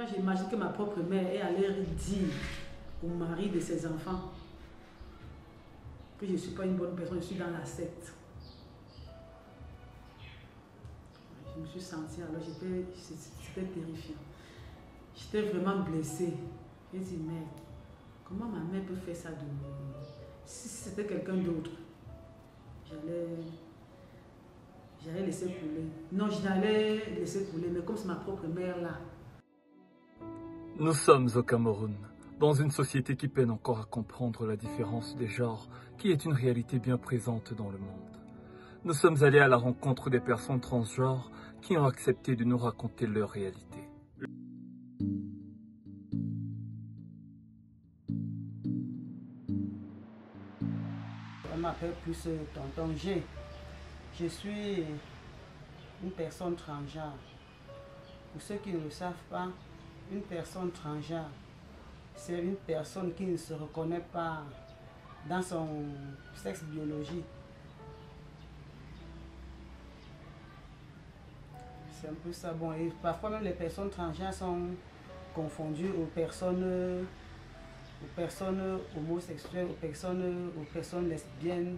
Quand j'imagine que ma propre mère est allée dire au mari de ses enfants que je ne suis pas une bonne personne, je suis dans la secte. Je me suis sentie, alors c'était terrifiant. J'étais vraiment blessée. J'ai dit, merde, comment ma mère peut faire ça de moi? Si c'était quelqu'un d'autre, j'allais laisser couler. Non, je n'allais laisser couler, mais comme c'est ma propre mère là. Nous sommes au Cameroun, dans une société qui peine encore à comprendre la différence des genres, qui est une réalité bien présente dans le monde. Nous sommes allés à la rencontre des personnes transgenres qui ont accepté de nous raconter leur réalité. On m'appelle plus tonton G. Je suis une personne transgenre. Pour ceux qui ne le savent pas, une personne transgenre, c'est une personne qui ne se reconnaît pas dans son sexe biologique. C'est un peu ça. Bon, et parfois même les personnes transgenres sont confondues aux personnes homosexuelles, aux personnes lesbiennes.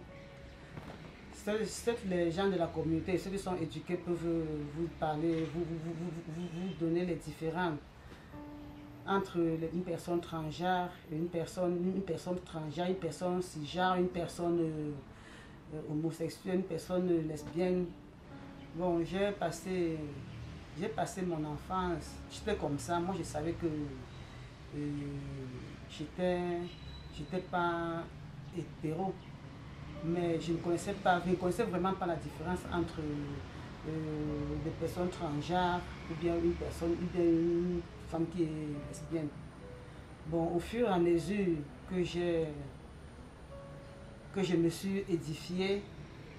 Les gens de la communauté, ceux qui sont éduqués peuvent vous parler, vous donner les différences entre une personne transgenre, une personne transgenre, une personne cisgenre, une personne homosexuelle, une personne lesbienne. Bon, j'ai passé mon enfance, j'étais comme ça. Moi, je savais que j'étais pas hétéro, mais je ne connaissais vraiment pas la différence entre des personnes transgenres ou bien une femme qui est lesbienne. Bon, au fur et à mesure que je me suis édifiée,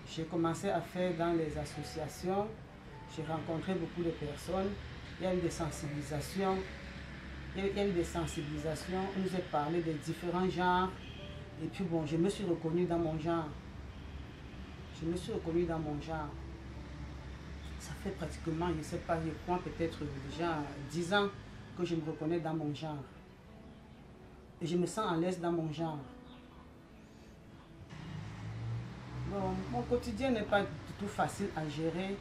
j'ai commencé à faire dans les associations, j'ai rencontré beaucoup de personnes, il y a eu des sensibilisations, on nous a parlé des différents genres, et puis bon, je me suis reconnue dans mon genre. Ça fait pratiquement, je ne sais pas, je crois peut-être déjà 10 ans que je me reconnais dans mon genre. Et je me sens à l'aise dans mon genre. Bon, mon quotidien n'est pas du tout facile à gérer.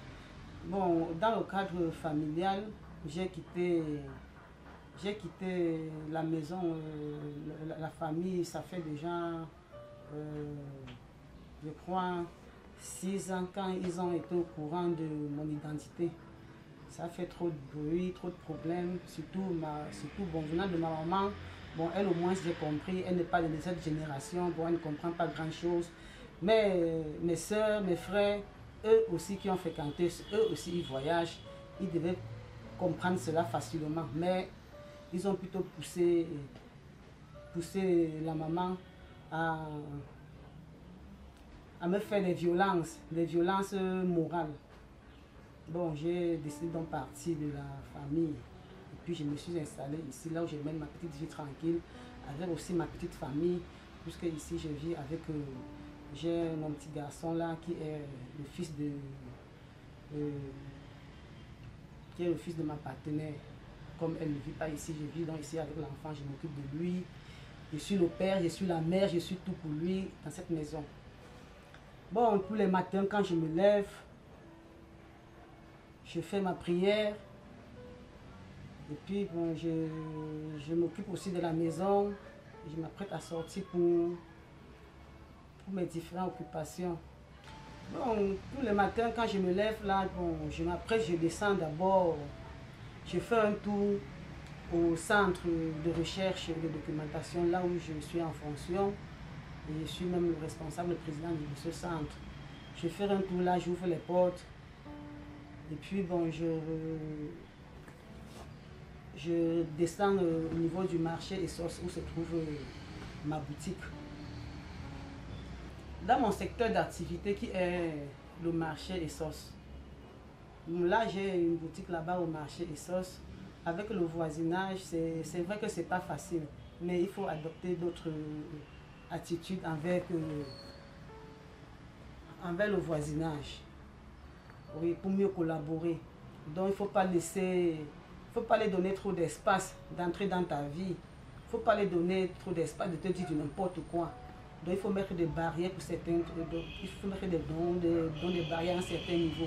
Bon, dans le cadre familial, j'ai quitté la maison, la famille, ça fait déjà, je crois, 6 ans quand ils ont été au courant de mon identité. Ça fait trop de bruit, trop de problèmes, surtout bon, venant de ma maman. Bon, elle au moins j'ai compris, elle n'est pas de cette génération, bon, elle ne comprend pas grand chose. Mais mes soeurs, mes frères, eux aussi qui ont fréquenté, eux aussi ils voyagent, ils devaient comprendre cela facilement. Mais ils ont plutôt poussé la maman à me faire des violences morales. Bon, j'ai décidé d'en partir de la famille. Et puis je me suis installée ici, là où je mène ma petite vie tranquille, avec aussi ma petite famille, puisque ici je vis avec, j'ai mon petit garçon là qui est le fils de ma partenaire. Comme elle ne vit pas ici, je vis donc ici avec l'enfant, je m'occupe de lui. Je suis le père, je suis la mère, je suis tout pour lui dans cette maison. Bon, tous les matins quand je me lève, je fais ma prière. Et puis bon, je m'occupe aussi de la maison. Je m'apprête à sortir pour mes différentes occupations. Bon, tous les matins quand je me lève là, bon, je m'apprête, je descends d'abord. Je fais un tour au centre de recherche et de documentation, là où je suis en fonction. Et je suis même le responsable, le président de ce centre. Je fais un tour là, j'ouvre les portes. Et puis bon, je descends au niveau du marché Essos où se trouve ma boutique. Dans mon secteur d'activité qui est le marché Essos. Là, j'ai une boutique là-bas au marché Essos. Avec le voisinage, c'est vrai que c'est pas facile, mais il faut adopter d'autres attitudes envers le voisinage. Oui, pour mieux collaborer. Donc il ne faut pas laisser faut pas les donner trop d'espace d'entrer dans ta vie. Il faut pas les donner trop d'espace de te dire du n'importe quoi. Donc il faut mettre des barrières pour certains, il faut mettre des barrières à un certain niveau.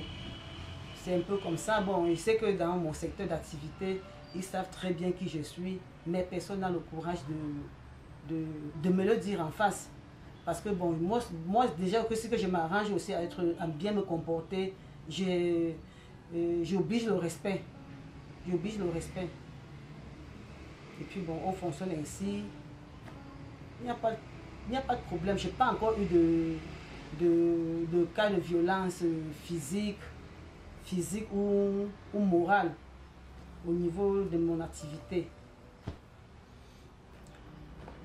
C'est un peu comme ça. Bon, je sais que dans mon secteur d'activité, ils savent très bien qui je suis, mais personne n'a le courage de me le dire en face. Parce que bon, moi déjà, ce que je m'arrange aussi à bien me comporter, j'oblige le respect. J'oblige le respect. Et puis bon, on fonctionne ainsi. Il n'y a pas de problème. Je n'ai pas encore eu de cas de violence physique ou morale au niveau de mon activité.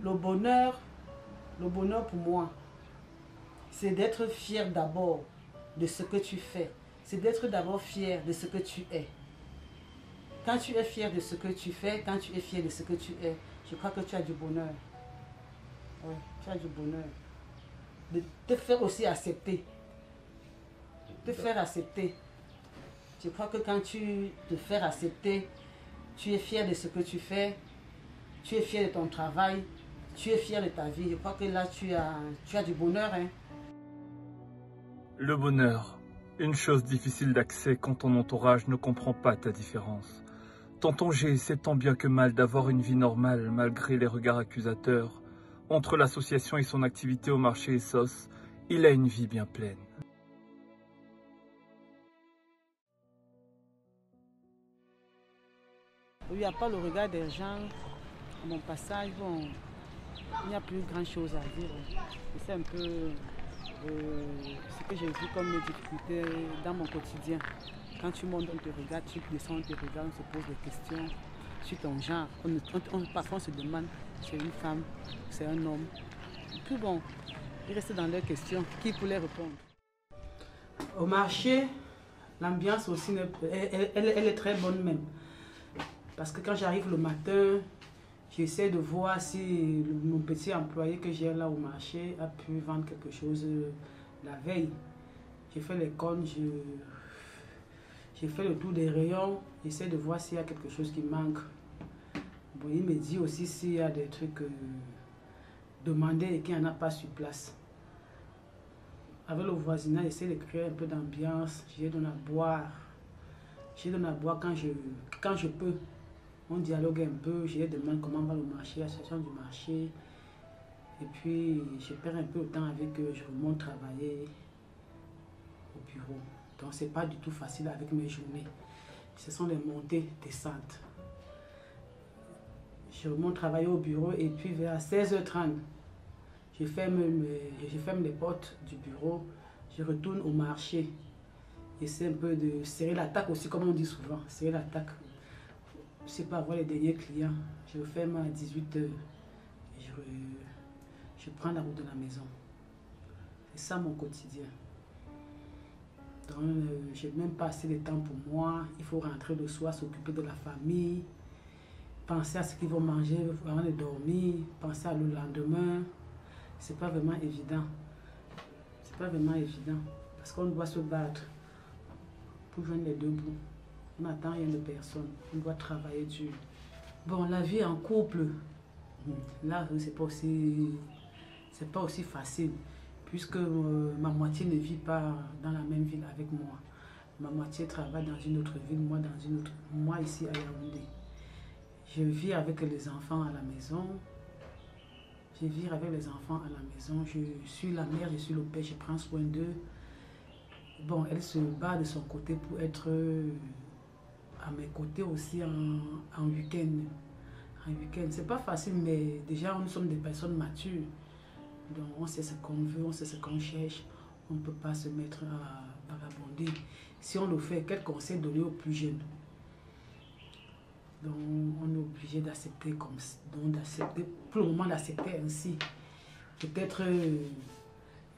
Le bonheur pour moi, c'est d'être fier d'abord de ce que tu fais. C'est d'être d'abord fier de ce que tu es. Quand tu es fier de ce que tu fais, quand tu es fier de ce que tu es, je crois que tu as du bonheur. Oui, tu as du bonheur. De te faire aussi accepter. Te faire accepter. Je crois que quand tu te fais accepter, tu es fier de ce que tu fais, tu es fier de ton travail, tu es fier de ta vie. Je crois que là, tu as du bonheur. Hein? Le bonheur, une chose difficile d'accès quand ton entourage ne comprend pas ta différence. Tonton G essaie tant bien que mal d'avoir une vie normale malgré les regards accusateurs. Entre l'association et son activité au marché Essos, il a une vie bien pleine. Il n'y a pas le regard des gens. À mon passage, bon, il n'y a plus grand chose à dire. C'est un peu ce que j'ai vu comme difficulté dans mon quotidien. Quand tu montes, on te regarde, tu descends, on te regarde, on se pose des questions sur ton genre. Parfois on se demande si c'est une femme, c'est un homme. Et puis bon, ils restent dans leurs questions. Qui pour les répondre? Au marché, l'ambiance aussi, elle est très bonne même. Parce que quand j'arrive le matin, j'essaie de voir si mon petit employé que j'ai là au marché a pu vendre quelque chose la veille. J'ai fait les cônes, j'ai fait le tour des rayons, j'essaie de voir s'il y a quelque chose qui manque. Bon, il me dit aussi s'il y a des trucs demandés et qu'il n'y en a pas sur place. Avec le voisinage, j'essaie de créer un peu d'ambiance, j'ai donné à boire. J'ai donné à boire quand je peux. On dialogue un peu, je leur demande comment va le marché, la situation du marché. Et puis, je perds un peu de temps avec eux, je remonte travailler au bureau. Donc, ce n'est pas du tout facile avec mes journées. Ce sont des montées, descentes. Je remonte travailler au bureau et puis vers 16h30, je ferme les portes du bureau, je retourne au marché. J'essaie un peu de serrer l'attaque aussi, comme on dit souvent, serrer l'attaque. Je ne sais pas avoir les derniers clients. Je ferme à 18h. Je prends la route de la maison. C'est ça mon quotidien. Donc, je n'ai même pas assez de temps pour moi. Il faut rentrer le soir, s'occuper de la famille, penser à ce qu'ils vont manger avant de dormir, penser à le lendemain. Ce n'est pas vraiment évident. C'est pas vraiment évident. Parce qu'on doit se battre pour joindre les deux bouts. On n'attend rien de personne. On doit travailler dur. Bon, la vie en couple, là, c'est pas aussi facile. Puisque ma moitié ne vit pas dans la même ville avec moi. Ma moitié travaille dans une autre ville, moi dans une autre. Moi ici à Yaoundé. Je vis avec les enfants à la maison. Je vis avec les enfants à la maison. Je suis la mère, je suis le père, je prends soin d'eux. Bon, elle se bat de son côté pour être à mes côtés aussi en week-end. En week-end, c'est pas facile, mais déjà nous sommes des personnes matures. Donc on sait ce qu'on veut, on sait ce qu'on cherche. On ne peut pas se mettre à vagabonder. Si on le fait, quel conseil donner aux plus jeunes? Donc on est obligé d'accepter comme ça. Donc d'accepter, pour le moment d'accepter ainsi. Peut-être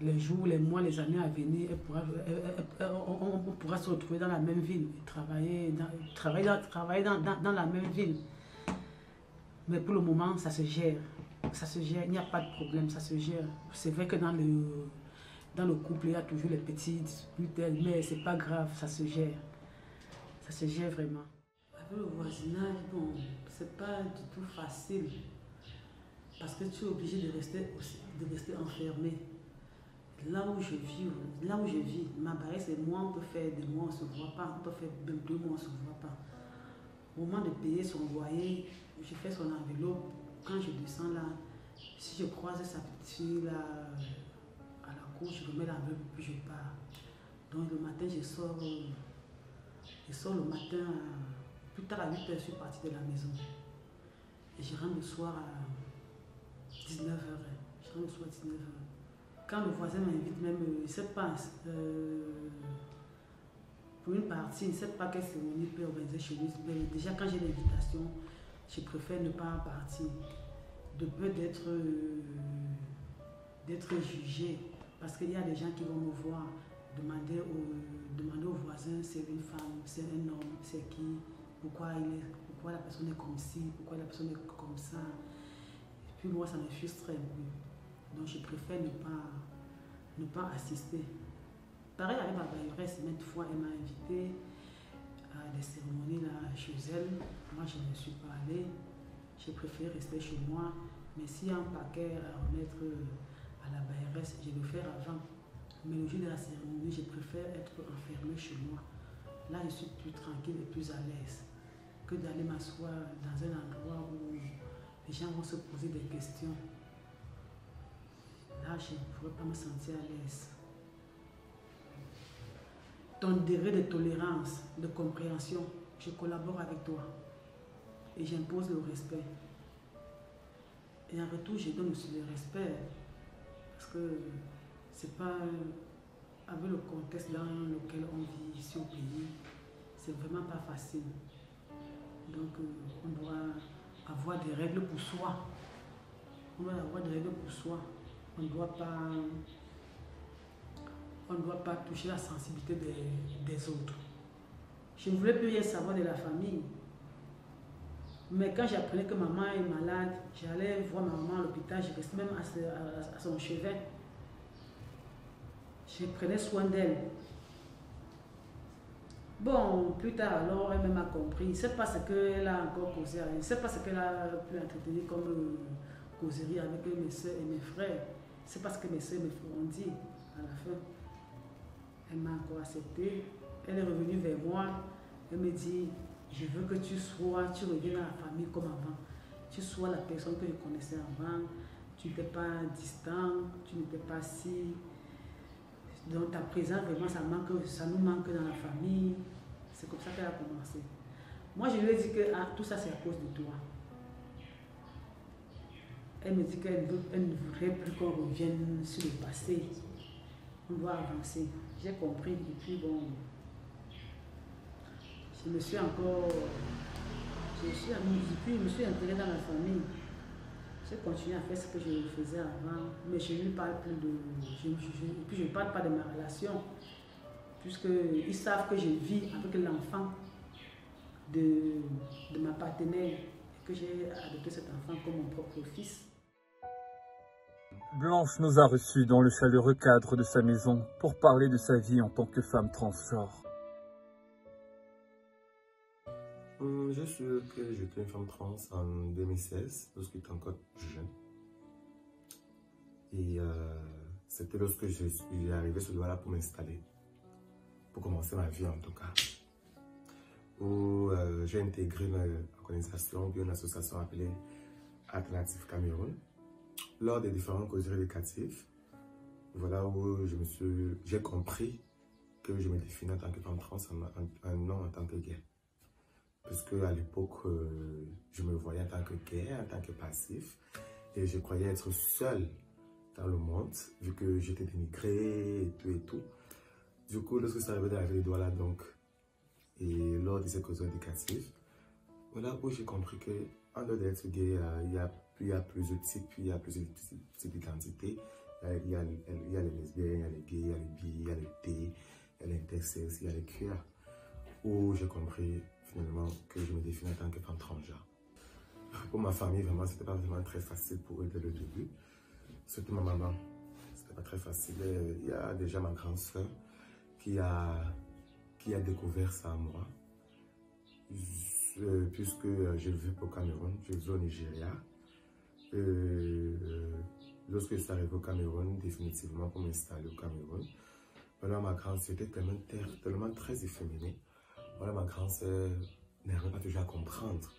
les jours, les mois, les années à venir, on pourra se retrouver dans la même ville, travailler dans la même ville. Mais pour le moment, ça se gère. Ça se gère, il n'y a pas de problème, ça se gère. C'est vrai que dans le couple, il y a toujours les petites disputes, mais c'est pas grave, ça se gère. Ça se gère vraiment. Avec le voisinage, bon, c'est pas du tout facile. Parce que tu es obligé de rester enfermé. Là où je vis, ma barrière, c'est moi, on peut faire des mois, on ne se voit pas. On peut faire même 2 mois, on ne se voit pas. Au moment de payer son loyer, je fais son enveloppe. Quand je descends là, si je croise sa petite fille là, à la cour, je remets l'enveloppe et puis je pars. Donc le matin, je sors le matin, plus tard à 8 h, je suis partie de la maison. Et je rentre le soir à 19 h. Je rentre le soir à 19 h. Quand le voisin m'invite, même, il ne sait pas, pour une partie, il ne sait pas quelle cérémonie peut organiser chez lui. Mais déjà, quand j'ai l'invitation, je préfère ne pas partir. De peur d'être jugé. Parce qu'il y a des gens qui vont me voir demander aux voisins, c'est une femme, c'est un homme, c'est qui, pourquoi la personne est comme ci, pourquoi la personne est comme ça. Et puis moi, ça me frustre un peu. Donc je préfère ne pas assister. Pareil avec ma bailleresse, maintes fois, elle m'a invité à des cérémonies là, chez elle. Moi, je ne suis pas allée. J'ai préféré rester chez moi. Mais s'il y a un paquet à remettre à la bailleresse, je vais le faire avant. Mais le jour de la cérémonie, je préfère être enfermée chez moi. Là, je suis plus tranquille et plus à l'aise que d'aller m'asseoir dans un endroit où les gens vont se poser des questions. Là, je ne pourrais pas me sentir à l'aise. Ton degré de tolérance, de compréhension, je collabore avec toi et j'impose le respect. Et en retour, je donne aussi le respect parce que c'est pas avec le contexte dans lequel on vit ici au pays, c'est vraiment pas facile. Donc, on doit avoir des règles pour soi. On doit avoir des règles pour soi. On ne doit pas toucher la sensibilité des autres. Je ne voulais plus rien savoir de la famille. Mais quand j'apprenais que maman est malade, j'allais voir ma maman à l'hôpital, je restais même à son chevet. Je prenais soin d'elle. Bon, plus tard alors, elle m'a compris. C'est pas ce qu'elle a encore causé. C'est pas ce qu'elle a pu entretenir comme causerie avec mes soeurs et mes frères. C'est parce que mes soeurs me feront dit à la fin. Elle m'a encore accepté. Elle est revenue vers moi. Elle me dit, je veux que tu reviennes à la famille comme avant. Tu sois la personne que je connaissais avant. Tu n'étais pas distant, tu n'étais pas si. Donc ta présence, vraiment, ça nous manque dans la famille. C'est comme ça qu'elle a commencé. Moi, je lui ai dit que tout ça, c'est à cause de toi. Elle me dit qu'elle ne voudrait plus qu'on revienne sur le passé. On doit avancer. J'ai compris. Et puis bon, je me suis intégrée dans la famille. J'ai continué à faire ce que je faisais avant, mais je ne parle plus et puis je ne parle pas de ma relation, puisqu'ils savent que je vis avec l'enfant de ma partenaire et que j'ai adopté cet enfant comme mon propre fils. Blanche nous a reçus dans le chaleureux cadre de sa maison pour parler de sa vie en tant que femme transgenre. Je suis que j'étais une femme trans en 2016, lorsque j'étais encore jeune. Et c'était lorsque je suis arrivé sur Douala pour m'installer, pour commencer ma vie en tout cas. Où j'ai intégré une organisation, une association appelée Alternative Cameroun. Lors des différents causeries éducatives, voilà où j'ai compris que je me définis en tant que femme trans, non en tant que gay. Puisque à l'époque, je me voyais en tant que gay, en tant que passif, et je croyais être seul dans le monde, vu que j'étais dénigré et tout et tout. Du coup, lorsque ça arrivait d'arriver les doigts là, donc, et lors de ces causeries éducatives, voilà où j'ai compris que en dehors d'être gay, il y a plusieurs types, il y a plusieurs types d'identités. Il y a les lesbiennes, il y a les gays, il y a les bi, il y a les T, il y a les intersexes, il y a les queer. Où j'ai compris finalement que je me définis en tant que femme transgenre. Pour ma famille, vraiment, c'était pas vraiment très facile pour eux dès le début. Surtout ma maman, c'était pas très facile. Il y a déjà ma grande soeur qui a découvert ça à moi. puisque je vis au Cameroun, je vis au Nigeria. Lorsque je suis arrivé au Cameroun, définitivement pour m'installer au Cameroun, voilà, ma grande sœur était tellement très efféminée. Voilà, ma grande sœur n'arrivait pas toujours à comprendre.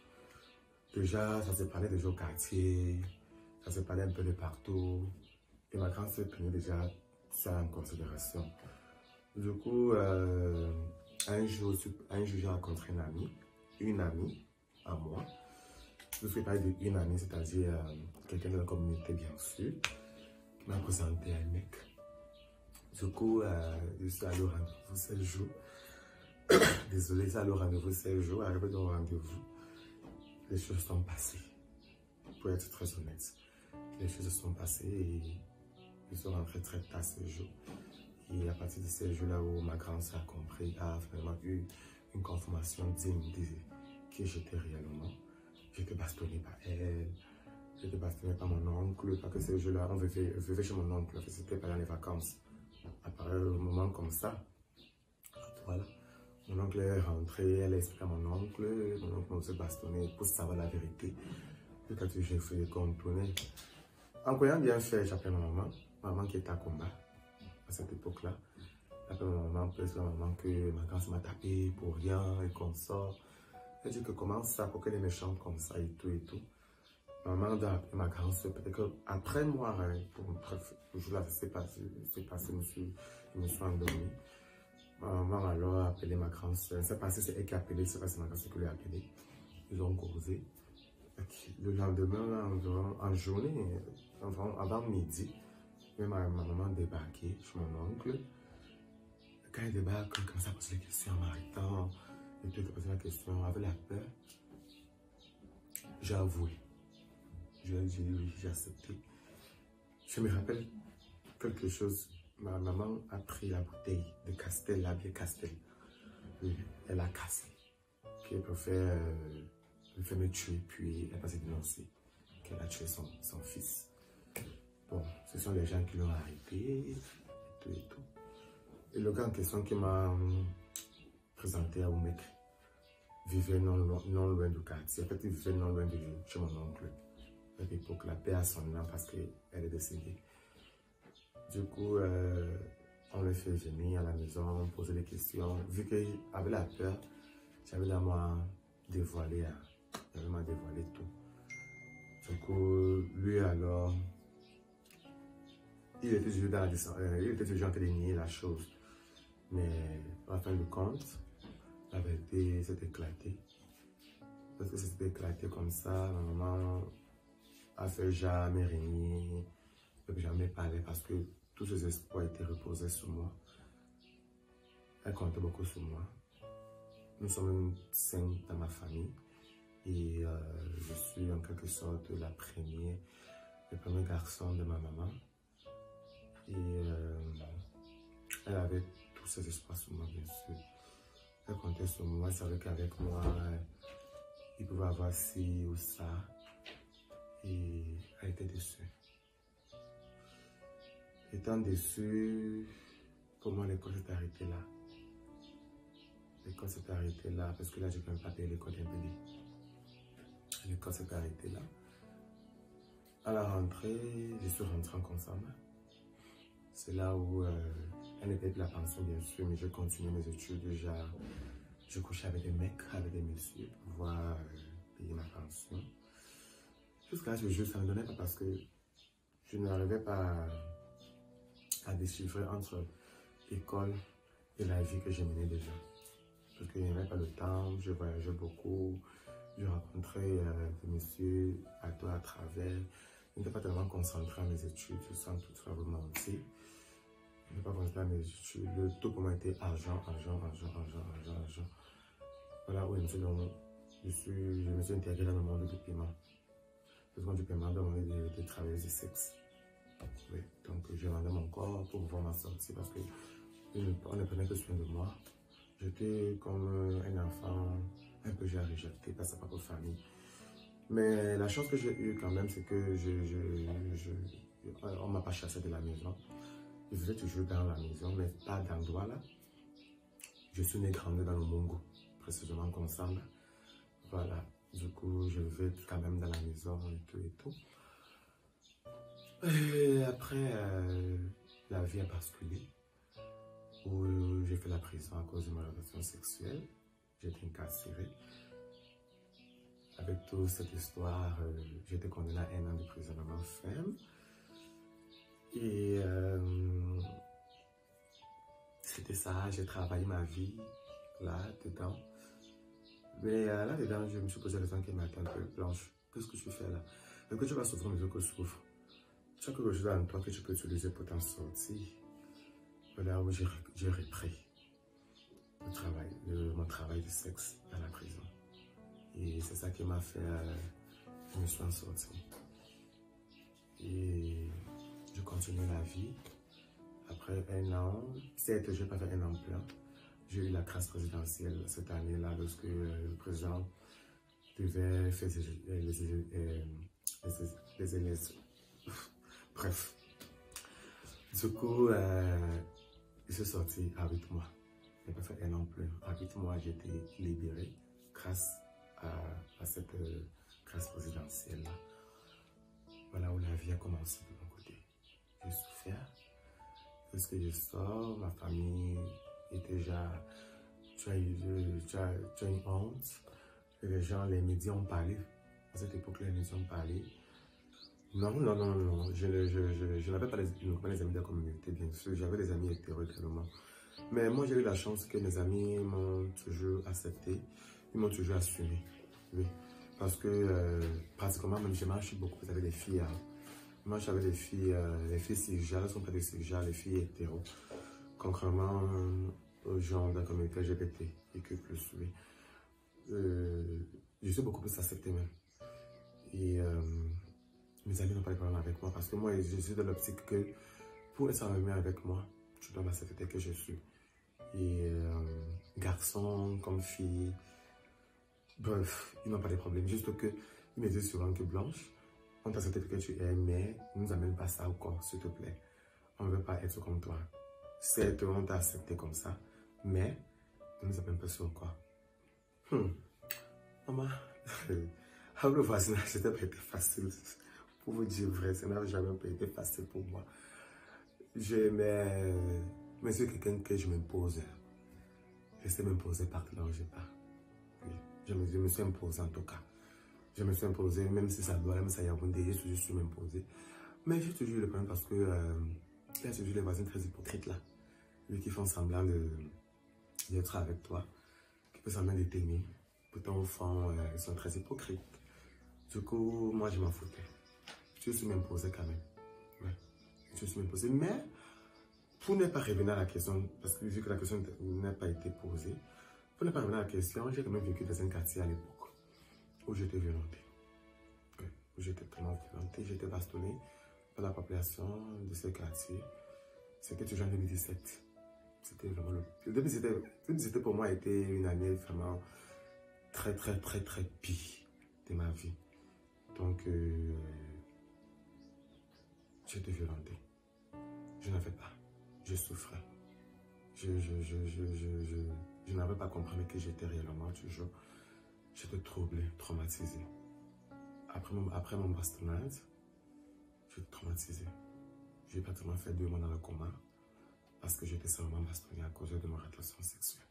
Déjà, ça se parlait déjà au quartier, ça se parlait un peu de partout. Et ma grande sœur prenait déjà ça en considération. Du coup, un jour, j'ai rencontré une amie à moi. Je suis parlé d'une amie, c'est-à-dire quelqu'un de la communauté, bien sûr, qui m'a présenté un mec. Du coup, je suis allé au rendez-vous 16 jours. Désolé, je suis allé au rendez-vous 16 jours. Arrivé dans le rendez-vous, les choses sont passées. Pour être très honnête, les choses sont passées et je suis rentré très tard ce jour. Et à partir de ces jours-là où ma grande sœur a compris, a vraiment eu une confirmation digne de qui j'étais réellement. J'étais bastonné par elle, j'étais bastonné par mon oncle, parce que ces jours-là, on vivait chez mon oncle, c'était pendant les vacances. À un moment comme ça, voilà. Mon oncle est rentré, elle a expliqué à mon oncle m'a aussi bastonné pour savoir la vérité. Puis quand j'ai fait contourner, en croyant bien faire, j'appelle ma maman qui était à combat à cette époque-là. J'appelle ma maman, plus la maman que ma grand-sœur m'a tapé pour rien et comme ça. Elle dit que comment ça, pourquoi elle est méchante comme ça et tout et tout. Ma maman a appelé ma grand-sœur, peut-être qu'après moi, bref, le jour-là, c'est passé, je me suis endormi. Ma maman alors a appelé ma grand-sœur, c'est passé, c'est elle qui a appelé, c'est pas c'est ma grand-sœur qui lui a appelé. Ils ont causé. Le lendemain, en journée, avant midi, ma maman débarquait chez mon oncle. Quand elle débarque, elle commence à poser des questions en m'arrêtant. Et tout, elle posait la question avec la peur. J'ai avoué. J'ai dit oui, j'ai accepté. Je me rappelle quelque chose. Ma maman a pris la bouteille de Castel, la bière Castel. Elle a cassé. Elle préfère me tuer, puis elle a passé dénoncer qu'elle a tué son fils. Bon, ce sont les gens qui l'ont arrêté, et tout et tout. Et le gars en question qui m'a présenté à Oumek vivait non loin du quartier. En fait, il vivait non loin de chez mon oncle. À l'époque, la paix à son âme parce qu'elle est décédée. Du coup, on le fait venir à la maison, poser des questions. Vu qu'avec la peur, j'avais la main dévoilé tout. Du coup, lui alors, il était toujours dans la il était toujours en train de nier la chose. Mais en fin de compte, la vérité s'est éclatée. Parce que c'était éclaté comme ça, ma maman a fait jamais régner, jamais parler parce que tous ses espoirs étaient reposés sur moi. Elle comptait beaucoup sur moi. Nous sommes 5 dans ma famille et je suis en quelque sorte le premier garçon de ma maman. Et elle avait tous ses espoirs sur moi, bien sûr. Elle comptait sur moi, elle savait qu'avec moi, il pouvait avoir ci ou ça. Et elle était déçue. Étant déçue, pour moi, l'école s'est arrêtée là. L'école s'est arrêtée là parce que là, je ne peux même pas payer l'école d'Imbéli. L'école s'est arrêtée là. À la rentrée, je suis rentré en consomme. C'est là où elle ne paye plus la pension, bien sûr, mais je continue mes études. Déjà, je couchais avec des mecs, avec des messieurs pour pouvoir payer ma pension. Jusqu'à ce jour, ça ne me donnait pas parce que je n'arrivais pas à déchiffrer entre l'école et la vie que je menais déjà. Parce que je n'avais pas le temps, je voyageais beaucoup, je rencontrais des messieurs à travers. Je n'étais pas tellement concentré à mes études, sans tout vous mentir. Je n'étais pas concentré à mes études. Le tout pour moi était argent. Voilà où je me suis intégré dans le monde du paiement. Le monde du paiement dans le monde des travailleurs du sexe. Oui, donc je vendais mon corps pour pouvoir m'en sortir parce qu'on ne prenait que soin de moi. J'étais comme un enfant un peu rejeté par sa propre famille. Mais la chance que j'ai eue quand même, c'est que on ne m'a pas chassé de la maison. Je vivais toujours dans la maison, mais pas dans Douala. Je suis né grandi dans le Mongo, précisément comme ça. Voilà, du coup, je vais quand même dans la maison et tout et tout. Et après, la vie a basculé, où j'ai fait la prison à cause de ma relation sexuelle. J'ai été incarcéré. Avec toute cette histoire, j'ai été condamné à 1 an de prisonnement ferme. Et c'était ça, j'ai travaillé ma vie là-dedans. Mais là-dedans, je me suis posé la question qui m'attend un peu, Blanche, qu'est-ce que tu fais là? Est-ce que tu vas souffrir mesure que je souffre? Tu as quelque chose en toi que tu peux utiliser pour t'en sortir. Voilà où j'ai repris mon travail de sexe à la prison. Et c'est ça qui m'a fait me s'en sortir. Et je continue la vie. Après 1 an, certes, je n'ai pas fait 1 an plein. J'ai eu la grâce présidentielle cette année-là, lorsque le président devait faire les élections. Bref. Du coup, il s'est sorti à 8 mois. Je n'ai pas fait 1 an plein. À 8 mois, j'ai été libéré grâce à cette grâce présidentielle-là. Voilà où la vie a commencé de mon côté. J'ai souffert. Lorsque je sors, ma famille est déjà... Tu as une honte. Et les médias ont parlé. À cette époque, les médias ont parlé. Non. Je n'avais pas les amis de la communauté, bien sûr. J'avais des amis hétéros également. Mais moi, j'ai eu la chance que mes amis m'ont toujours accepté. Ils m'ont toujours assumé. Oui. Parce que pratiquement, même je marche beaucoup avec des filles. Moi, j'avais des filles, les filles cisgenres, elles ne sont pas des cisgenres, les filles hétéros. Contrairement aux gens de la communauté LGBT et que plus, oui. Je suis beaucoup plus accepté même. Et mes amis n'ont pas de problème avec moi parce que moi, je suis dans l'optique que pour être en avec moi, tu dois m'accepter tel que je suis. Et garçon comme fille, bref, ils n'ont pas de problème. Juste que ils me disent souvent que Blanche, on t'a accepté que tu es, mais ne nous amène pas ça au corps, s'il te plaît. On ne veut pas être comme toi. Certes, on t'a accepté comme ça, mais ne nous amène pas ça au corps. Maman, le voisinage, c'était pas été facile. Pour vous dire vrai, ça n'a jamais été facile pour moi. Mais c'est quelqu'un que je m'impose. Je sais m'imposer partout là où je pars. Oui. Je me suis imposé en tout cas. Je me suis imposé, même si ça doit, même si ça y a Yaoundé, je suis m'imposer. Mais j'ai toujours eu le problème parce que il y a toujours les voisins très hypocrites là. Lui qui font semblant d'être avec toi, qui font semblant de t'aimer. Pourtant au fond, ils sont très hypocrites. Du coup, moi je m'en foutais. Je suis m'imposer quand même. Ouais. Je suis m'imposer. Mais pour ne pas revenir à la question, parce que vu que la question n'a pas été posée, pour ne pas revenir à la question, j'ai quand même vécu dans un quartier à l'époque où j'étais violenté. Oui, où j'étais vraiment violenté. J'étais bastonné par la population de ce quartier. C'était toujours en 2017. C'était vraiment le 2017 pour moi était une année vraiment très pire de ma vie. Donc, j'étais violenté. Je n'avais pas. Je souffrais. Je n'avais pas compris que j'étais réellement toujours. J'étais troublé, traumatisé. Après mon bastonnade, j'étais traumatisé. J'ai pratiquement fait 2 mois dans le coma parce que j'étais seulement bastonné à cause de ma relation sexuelle.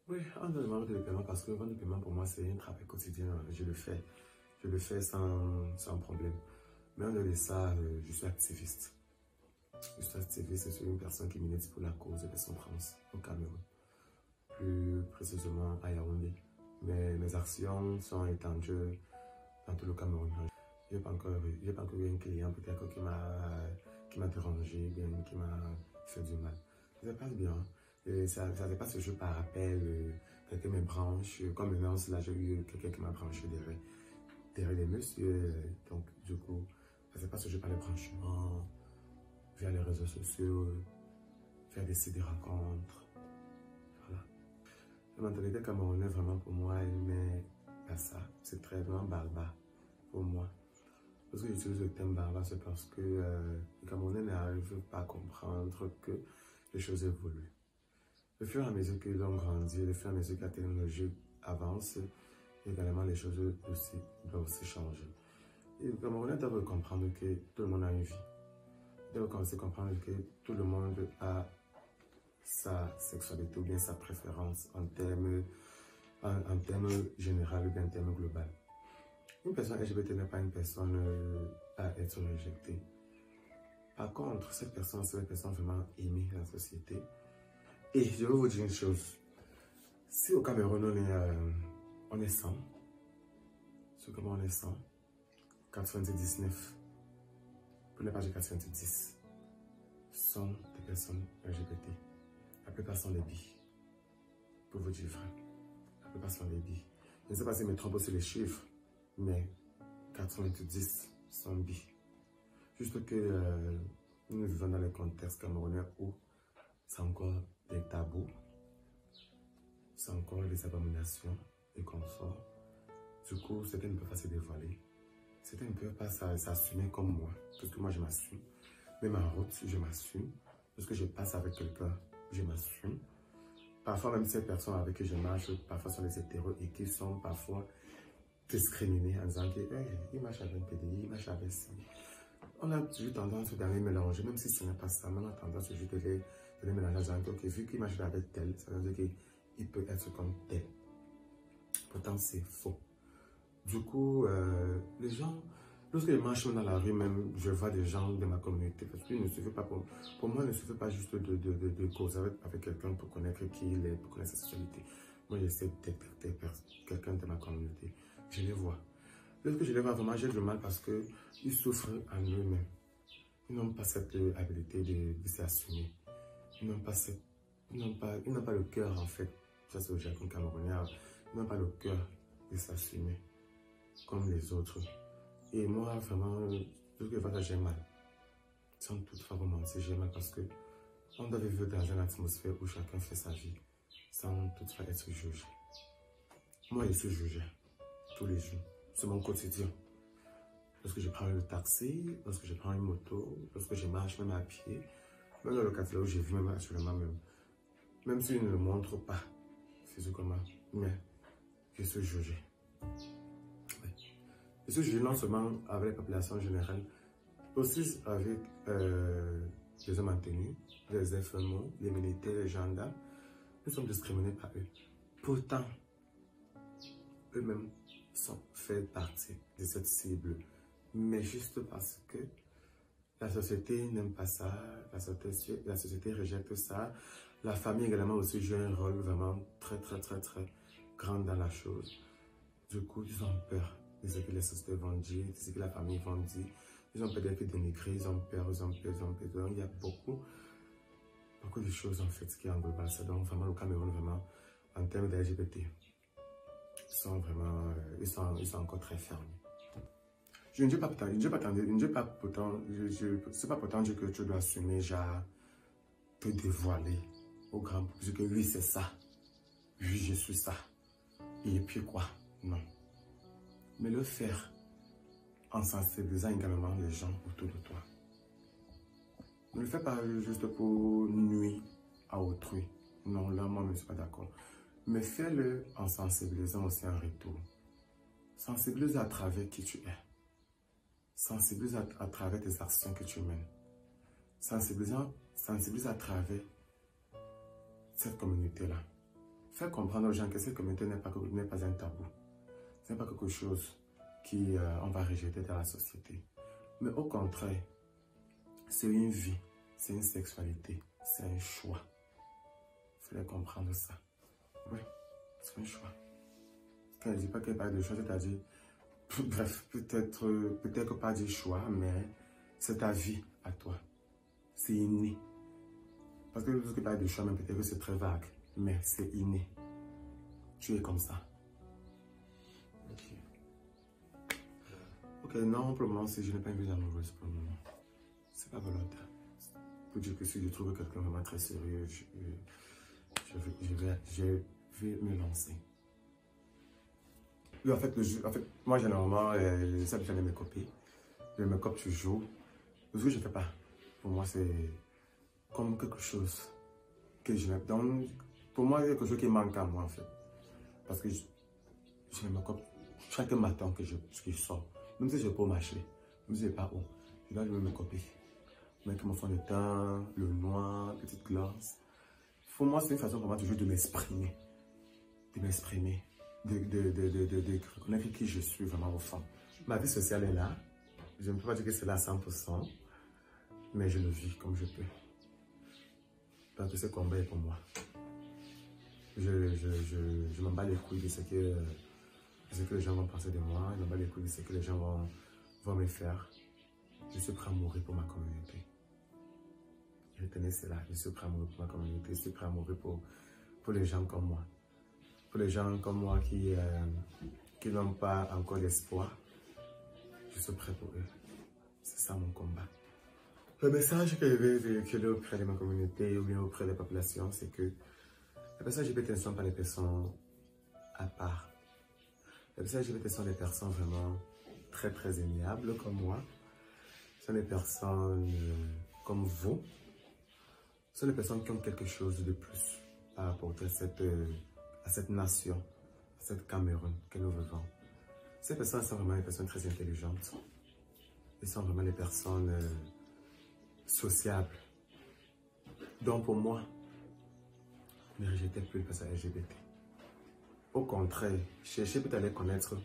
Oui, on me demande de paiement parce que le de paiement pour moi c'est un travail quotidien. Je le fais sans problème. Mais en dehors de ça, je suis activiste. Je suis activiste, je suis une personne qui milite pour la cause de souffrance au Cameroun. Plus précisément à Yaoundé. Mais mes actions sont étendues dans tout le Cameroun. Je n'ai pas encore eu un client peut-être qui m'a dérangé, bien qui m'a fait du mal. Ça se passe bien. Et ça se passe toujours par appel. Quelqu'un me branche. Comme maintenant, là, j'ai eu quelqu'un qui m'a branché derrière les messieurs. Donc, du coup, ça se passe toujours par les branchements, via les réseaux sociaux, via des sites de rencontres. Voilà. La mentalité camerounaise, vraiment, pour moi, elle met à ça. C'est très vraiment barbare pour moi. Parce que j'utilise le thème barbare, c'est parce que les Camerounais n'arrivent pas à comprendre que les choses évoluent. Le fur et à mesure que l'on grandit, le fur et à mesure que la technologie avance, également les choses aussi doivent aussi changer. Et les Camerounais doivent comprendre que tout le monde a une vie. Ils doivent aussi comprendre que tout le monde a sa sexualité ou bien sa préférence en termes généraux ou bien en termes globaux. Une personne LGBT n'est pas une personne à être rejetée. Par contre, cette personne, c'est une personne vraiment aimée dans la société. Et je vais vous dire une chose. Si au Cameroun, on est 100, c'est comment on est 100, 99, pour ne pas dire 90, sont des personnes LGBT. La plupart sont les bi. Pour vous dire vrai, la plupart sont les bi. Je ne sais pas si je me trompe sur les chiffres, mais 90 sont bi. Juste que nous vivons dans le contexte camerounais où c'est encore des tabous, c'est encore des abominations et consorts. Du coup, certains ne peuvent pas se dévoiler. Certains ne peuvent pas s'assumer comme moi, parce que moi je m'assume. Même en route, je m'assume. Lorsque je passe avec quelqu'un, je m'assume. Parfois, même ces personnes avec qui je marche, parfois sont des hétéros et qui sont parfois discriminés en disant qu'il marche avec un PDI, il marche avec ci. On a toujours tendance à les mélanger, même si ce n'est pas ça, mais on a tendance à juste de les mélanger en disant que vu qu'il marche avec tel, ça veut dire qu'il peut être comme tel. Pourtant, c'est faux. Du coup, les gens, lorsque je marche dans la rue, même, je vois des gens de ma communauté, parce qu'il ne suffit pas, pour moi, il ne suffit pas juste de causer avec quelqu'un pour connaître qui il est, pour connaître sa sexualité. Moi, j'essaie d'être quelqu'un de ma communauté. Je les vois. Lorsque je les vois, vraiment, j'ai du mal parce qu'ils souffrent en eux-mêmes. Ils n'ont pas cette habilité de s'assumer. Ils n'ont pas le cœur, en fait. Ça, c'est au jargon camerounais. Ils n'ont pas le cœur de s'assumer comme les autres. Et moi, vraiment, lorsque je vois ça, j'ai mal. Sans toutefois vous mentir, j'ai mal parce que on doit vivre dans une atmosphère où chacun fait sa vie sans toutefois être jugé. Moi, je suis jugé tous les jours. C'est mon quotidien. Lorsque je prends le taxi, lorsque je prends une moto, lorsque je marche même à pied, même dans le quartier où je vis, même actuellement, même si je ne le montre pas physiquement, mais je suis jugé. Oui. Je suis jugé non seulement avec la population générale, aussi avec les hommes en tenue, les infirmiers, les militaires, les gendarmes. Nous sommes discriminés par eux. Pourtant, eux-mêmes sont fait partie de cette cible. Mais juste parce que la société n'aime pas ça, la société rejette ça. La famille également aussi joue un rôle vraiment très grand dans la chose. Du coup, ils ont peur de ce que les sociétés vont dire, de ce que la famille vont dire. Ils ont peur d'être dénigrés, ils ont peur. Il y a beaucoup de choses en fait qui englobent ça. Donc vraiment le Cameroun, vraiment, en termes de LGBT, ils sont encore très fermés. Je ne dis pas c'est pas pourtant dire que tu dois assumer, genre, te dévoiler au grand public que oui, c'est ça. Oui, je suis ça. Et puis quoi? Non. Mais le faire en sensibilisant également les gens autour de toi. Ne le fais pas juste pour nuire à autrui. Non, là, moi, je ne suis pas d'accord. Mais fais-le en sensibilisant aussi en retour. Sensibilise à travers qui tu es. Sensibilise à travers tes actions que tu mènes. Sensibilise à travers cette communauté-là. Fais comprendre aux gens que cette communauté n'est pas un tabou. Ce n'est pas quelque chose qu'on va rejeter dans la société. Mais au contraire, c'est une vie, c'est une sexualité, c'est un choix. Il faut comprendre ça. Oui, c'est un choix. Quand je ne dis pas qu'elle parle de choix, c'est-à-dire, bref, peut-être pas du choix, mais c'est ta vie à toi. C'est inné. Parce que lorsque tu parles de choix, peut-être que c'est très vague, mais c'est inné. Tu es comme ça. Ok, non, pour le moment, si je n'ai pas une vie amoureuse pour le moment, c'est pas volontaire. Pour dire que si je trouve quelqu'un vraiment très sérieux, je vais me lancer. Oui, en fait, moi, généralement, ça me fait mes copies. Je me copie toujours. Ce que je ne fais pas, pour moi, c'est comme quelque chose que je n'ai. Pour moi, c'est quelque chose qui manque à moi, en fait. Parce que je me make-up chaque matin que je sors. Même si je peux marcher, même si je ne sais pas où, je dois me make-upper. Mettre mon fond de teint, le noir, petite gloss. Pour moi, c'est une façon pour moi toujours de m'exprimer. De m'exprimer. De reconnaître qui je suis vraiment au fond. Ma vie sociale est là. Je ne peux pas dire que c'est là à 100%. Mais je le vis comme je peux. Parce que ce combat est pour moi. Je m'en bats les couilles de ce que les gens vont penser de moi. Je m'en bats les couilles de ce que les gens vont me faire. Je suis prêt à mourir pour ma communauté. Retenez cela. Je suis prêt à mourir pour ma communauté. Je suis prêt à mourir pour les gens comme moi. Pour les gens comme moi qui n'ont pas encore d'espoir. Je suis prêt pour eux. C'est ça mon combat. Le message que je veux véhiculer auprès de ma communauté ou bien auprès des populations, c'est que les personnes LGBT ne sont pas des personnes à part. Les personnes LGBT sont des personnes vraiment très très aimables comme moi. Ce sont des personnes comme vous. Ce sont des personnes qui ont quelque chose de plus à apporter à cette nation, à cette Cameroun que nous vivons. Ces personnes sont vraiment des personnes très intelligentes. Elles sont vraiment des personnes sociables. Donc pour moi, ne rejetez plus les personnes LGBT. Au contraire, cherchez peut-être à les connaître.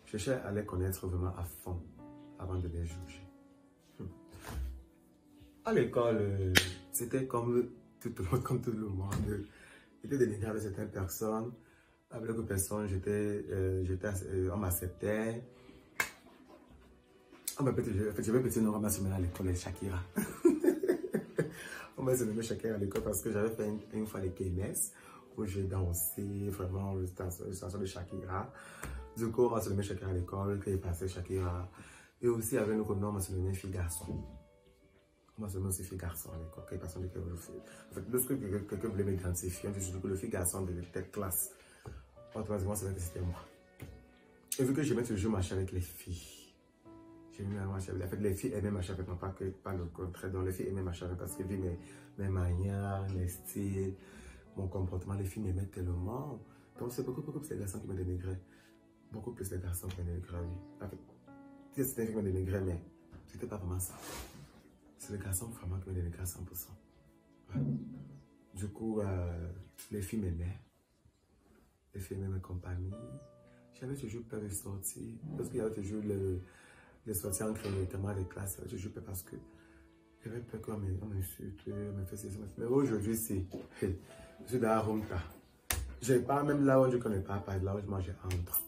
Cherchez à les connaître vraiment à fond avant de les juger. À l'école, c'était comme tout le monde. J'étais dénigré avec certaines personnes. Avec d'autres personnes, on m'acceptait. J'avais un petit nom, on m'a nommé à l'école, Shakira. On m'a nommé Shakira à l'école parce que j'avais fait une fois les KMS où j'ai dansé vraiment le station de Shakira. Du coup, on m'a nommé Shakira à l'école, quand il passait Shakira. Et aussi, avec notre nom, on m'a nommé fille-garçon. On m'a nommé aussi fille-garçon à l'école, quand il passait l'école. En fait, lorsque quelqu'un voulait m'identifier, je dis que le fille-garçon de telle classe, automatiquement, c'est vrai que c'était moi. Et vu que j'aimais toujours marcher avec les filles, en fait, les filles aimaient marcher avec moi, pas le contraire. Donc, les filles aimaient marcher avec moi parce que vu mes manières, mes styles, mon comportement, les filles m'aimaient tellement. Donc, c'est beaucoup plus les garçons qui me dénigraient. Beaucoup plus les garçons qui me dénigraient, oui. En fait, c'était les filles qui me dénigraient, mais c'était pas vraiment ça. C'est les garçons vraiment qui me dénigraient à 100%. Ouais. Du coup, les filles m'aimaient. Les filles aimaient mes compagnies. J'avais toujours peur de sortir. Parce qu'il y avait toujours les sorties entre les camarades de classe. J'avais toujours peur parce que j'avais peur qu'on m'insulte, on me fasse ça. Mais aujourd'hui, c'est. Je suis dans la Rumta. Je pas même là où je ne connais pas, là où je mange entre.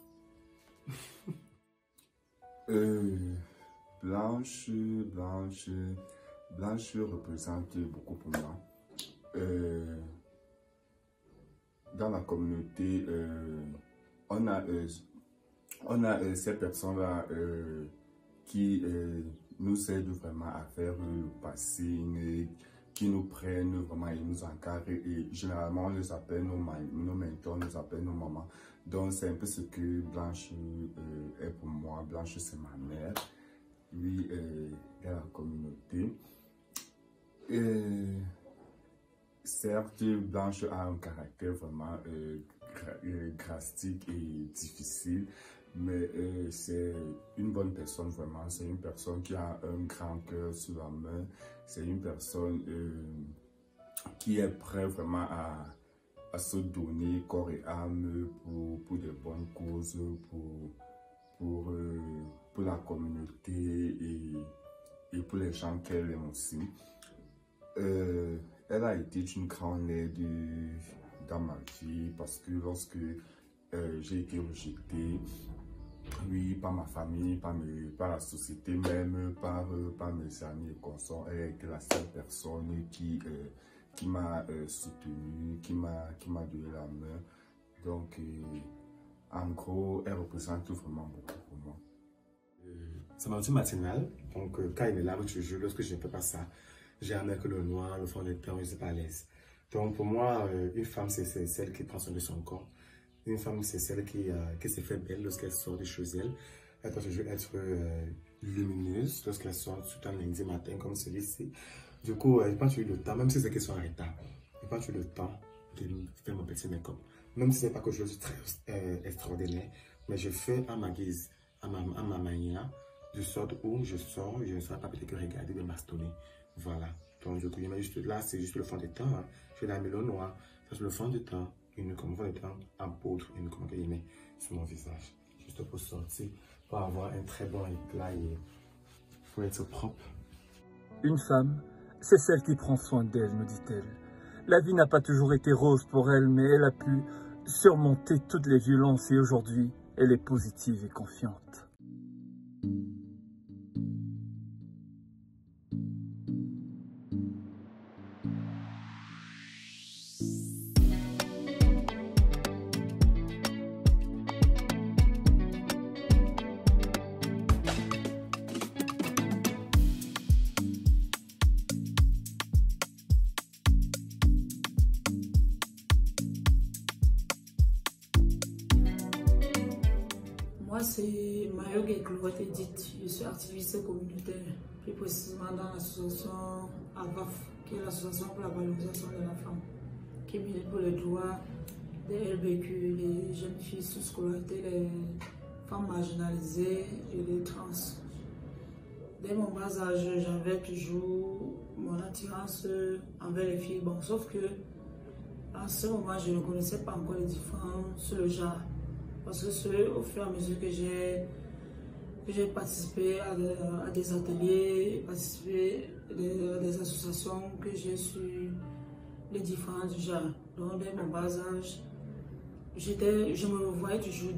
Blanche représente beaucoup pour moi. Dans la communauté, on a ces personnes-là qui nous aident vraiment à faire le passé, qui nous prennent vraiment et nous encadrent. Et généralement, on les appelle nos mentors, on les appelle nos mamans. Donc, c'est un peu ce que Blanche est pour moi. Blanche, c'est ma mère. Oui, dans la communauté. Certes, Blanche a un caractère vraiment drastique et difficile, mais c'est une bonne personne vraiment. C'est une personne qui a un grand cœur sur la main. C'est une personne qui est prête vraiment à se donner corps et âme pour de bonnes causes, pour la communauté et pour les gens qu'elle aime aussi. Elle a été une grande aide dans ma vie parce que lorsque j'ai été rejeté, oui, par ma famille, par la société même, par mes amis et consorts, elle a été la seule personne qui m'a soutenu, qui m'a donné la main. Donc, en gros, elle représente vraiment beaucoup pour moi. C'est ma routine matinale, donc quand il est là, toujours, lorsque je ne fais pas ça, j'ai un que le noir, le fond de teint, je ne suis pas à l'aise. Donc pour moi, une femme, c'est celle qui prend soin de son corps. Une femme, c'est celle qui se fait belle lorsqu'elle sort de chez elle. Elle doit toujours être lumineuse lorsqu'elle sort, surtout un lundi matin comme celui-ci. Du coup, je prends toujours le temps, même si c'est qu'elles sont en retard, je prends toujours le temps de faire mon petit make-up. Même si ce n'est pas quelque chose de très extraordinaire, mais je fais à ma guise, à ma manière, de sorte où je sors, je ne serai pas peut-être que regarder de bastonner. Voilà. Donc je mets juste là, c'est juste le fond de teint. Hein. Je fais la melon noire, ça c'est le fond de teint, une comme fond de teint en poudre, une comme que je mets sur mon visage. Juste pour sortir, pour avoir un très bon éclat et pour être propre. Une femme, c'est celle qui prend soin d'elle, me dit-elle. La vie n'a pas toujours été rose pour elle, mais elle a pu surmonter toutes les violences et aujourd'hui, elle est positive et confiante. Moi, c'est Mayogue Clouette Edith. Je suis activiste communautaire, plus précisément dans l'association AVAF, qui est l'association pour la valorisation de la femme, qui milite pour les droits des LBQ, les jeunes filles sous scolarité, les femmes marginalisées et les trans. Dès mon bas âge, j'avais toujours mon attirance envers les filles. Bon, sauf que à ce moment, je ne connaissais pas encore les différences sur le genre. Parce que au fur et à mesure que j'ai participé à des ateliers, participé à des associations, que j'ai su les différents genres. Donc, dès mon bas âge, je me voyais toujours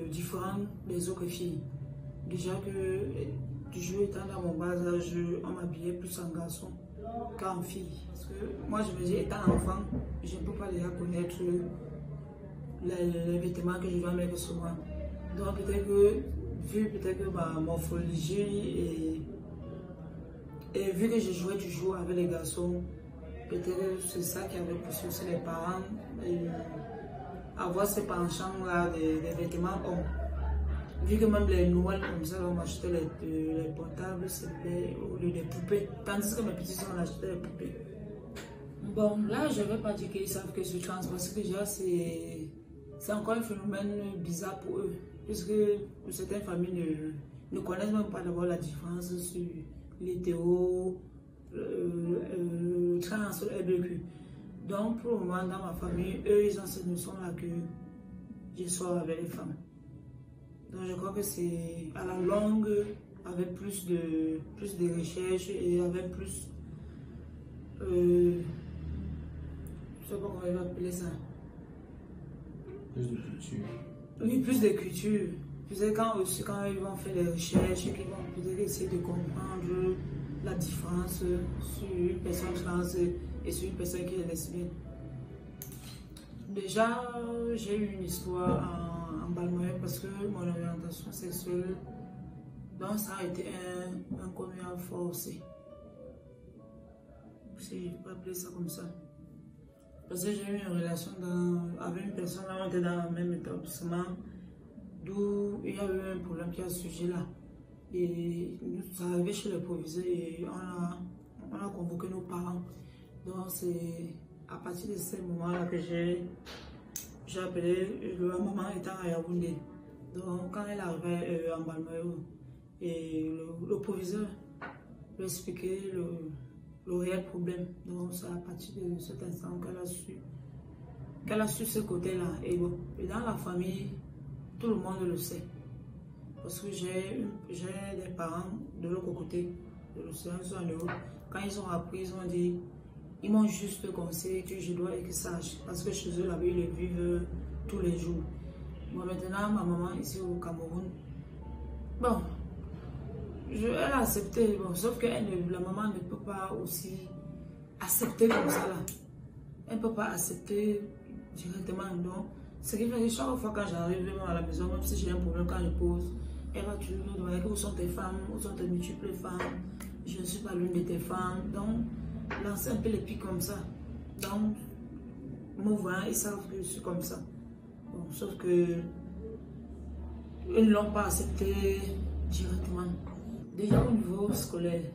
différente des autres filles. Déjà que, toujours étant dans mon bas âge, on m'habillait plus en garçon qu'en fille. Parce que moi, je me dis, étant enfant, je ne peux pas déjà connaître les vêtements que je dois mettre sur moi. Donc peut-être que ma morphologie et vu que je jouais toujours avec les garçons, peut-être que c'est ça qui avait poussé aussi les parents à avoir ce penchant-là des vêtements hommes. Vu que même les Noëls comme ça, on m'achetait les portables au lieu des poupées. Tandis que mes petits on achetait les poupées. Bon, là, je ne vais pas dire qu'ils savent que je suis trans parce que déjà, c'est encore un phénomène bizarre pour eux. Puisque certaines familles ne connaissent même pas d'abord la différence sur l'hétéro, le trans, le LBQ. Donc, pour le moment, dans ma famille, eux, ils ont cette notion-là que je sois avec les femmes. Donc, je crois que c'est à la longue, avec plus de recherches et avec plus. Je ne sais pas comment on va appeler ça. Plus de culture. Oui, plus de culture. Peut-être quand ils vont faire des recherches, qu'ils vont peut-être essayer de comprendre la différence sur une personne trans et sur une personne qui est lesbienne. Déjà, j'ai eu une histoire en Balmain parce que mon orientation sexuelle, donc ça a été un commun forcé. Si je peux appeler ça comme ça. Parce que j'ai eu une relation avec une personne, on était dans le même établissement, d'où il y a eu un problème qui a surgi là. Et nous sommes arrivés chez le proviseur et on a convoqué nos parents. Donc c'est à partir de ce moment-là que j'ai appelé, la maman étant à Yaoundé. Donc quand elle arrivait en Balmain, et le proviseur lui expliquait le réel problème. Donc c'est à partir de cet instant qu'elle a su ce côté-là. Et dans la famille, tout le monde le sait. Parce que j'ai des parents de l'autre côté de l'océan, ils sont en Europe. Quand ils ont appris, ils ont dit, ils m'ont juste conseillé que je dois être sage. Parce que chez eux, là-bas, ils le vivent tous les jours. Moi, maintenant, ma maman ici au Cameroun, bon, elle a accepté, bon, sauf que la maman ne peut pas aussi accepter comme ça là. Elle ne peut pas accepter directement, non. Ce qui fait que chaque fois quand j'arrive à la maison, même si j'ai un problème quand je pose, elle va toujours nous demander où sont tes femmes, où sont tes multiples femmes, je ne suis pas l'une de tes femmes. Donc, lancer un peu les pics comme ça. Donc, me voyant, ils savent que je suis comme ça. Bon, sauf que ils ne l'ont pas accepté directement. Déjà au niveau scolaire,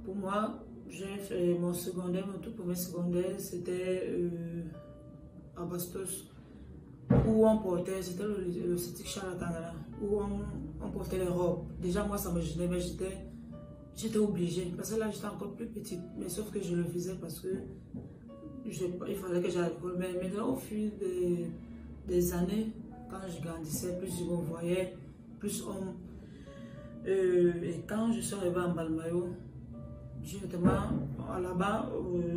pour moi, j'ai fait mon secondaire, mon tout premier secondaire, c'était à Bastos. où on portait, c'était le City Charlatangana, où on portait les robes. Déjà, moi, ça me gênait, mais j'étais obligée. Parce que là, j'étais encore plus petite. Mais sauf que je le faisais parce que il fallait que j'aille à l'école. Mais maintenant, au fil des années, quand je grandissais, plus je me voyais, plus on... et quand je suis arrivée en Balmayo, directement, là-bas,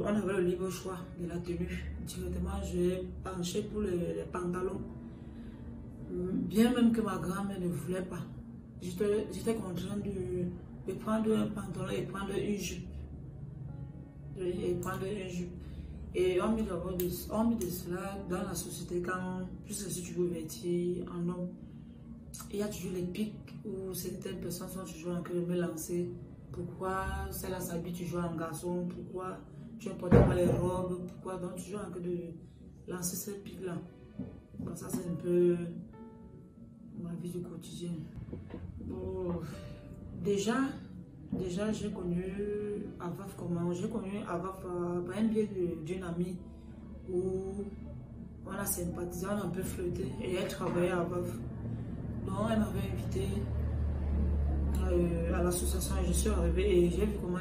on avait le libre choix de la tenue. Directement, j'ai penché pour les pantalons. Bien même que ma grand-mère ne voulait pas. J'étais contrainte de prendre un pantalon et prendre une jupe. Et on met de cela dans la société quand, puisque si tu veux vêtir un homme, il y a toujours les pics où certaines personnes sont toujours en train de me lancer. Pourquoi celle-là s'habille toujours en garçon? Pourquoi tu ne portes pas les robes? Pourquoi? Donc toujours en train de lancer ces pics-là. Bon, ça c'est un peu ma vie du quotidien. Bon, déjà j'ai connu Avaf comment? J'ai connu Avaf par un biais d'une amie où on a sympathisé, on a un peu flirté et elle travaillait à Avaf. Donc elle m'avait invité à l'association et je suis arrivée et j'ai vu comment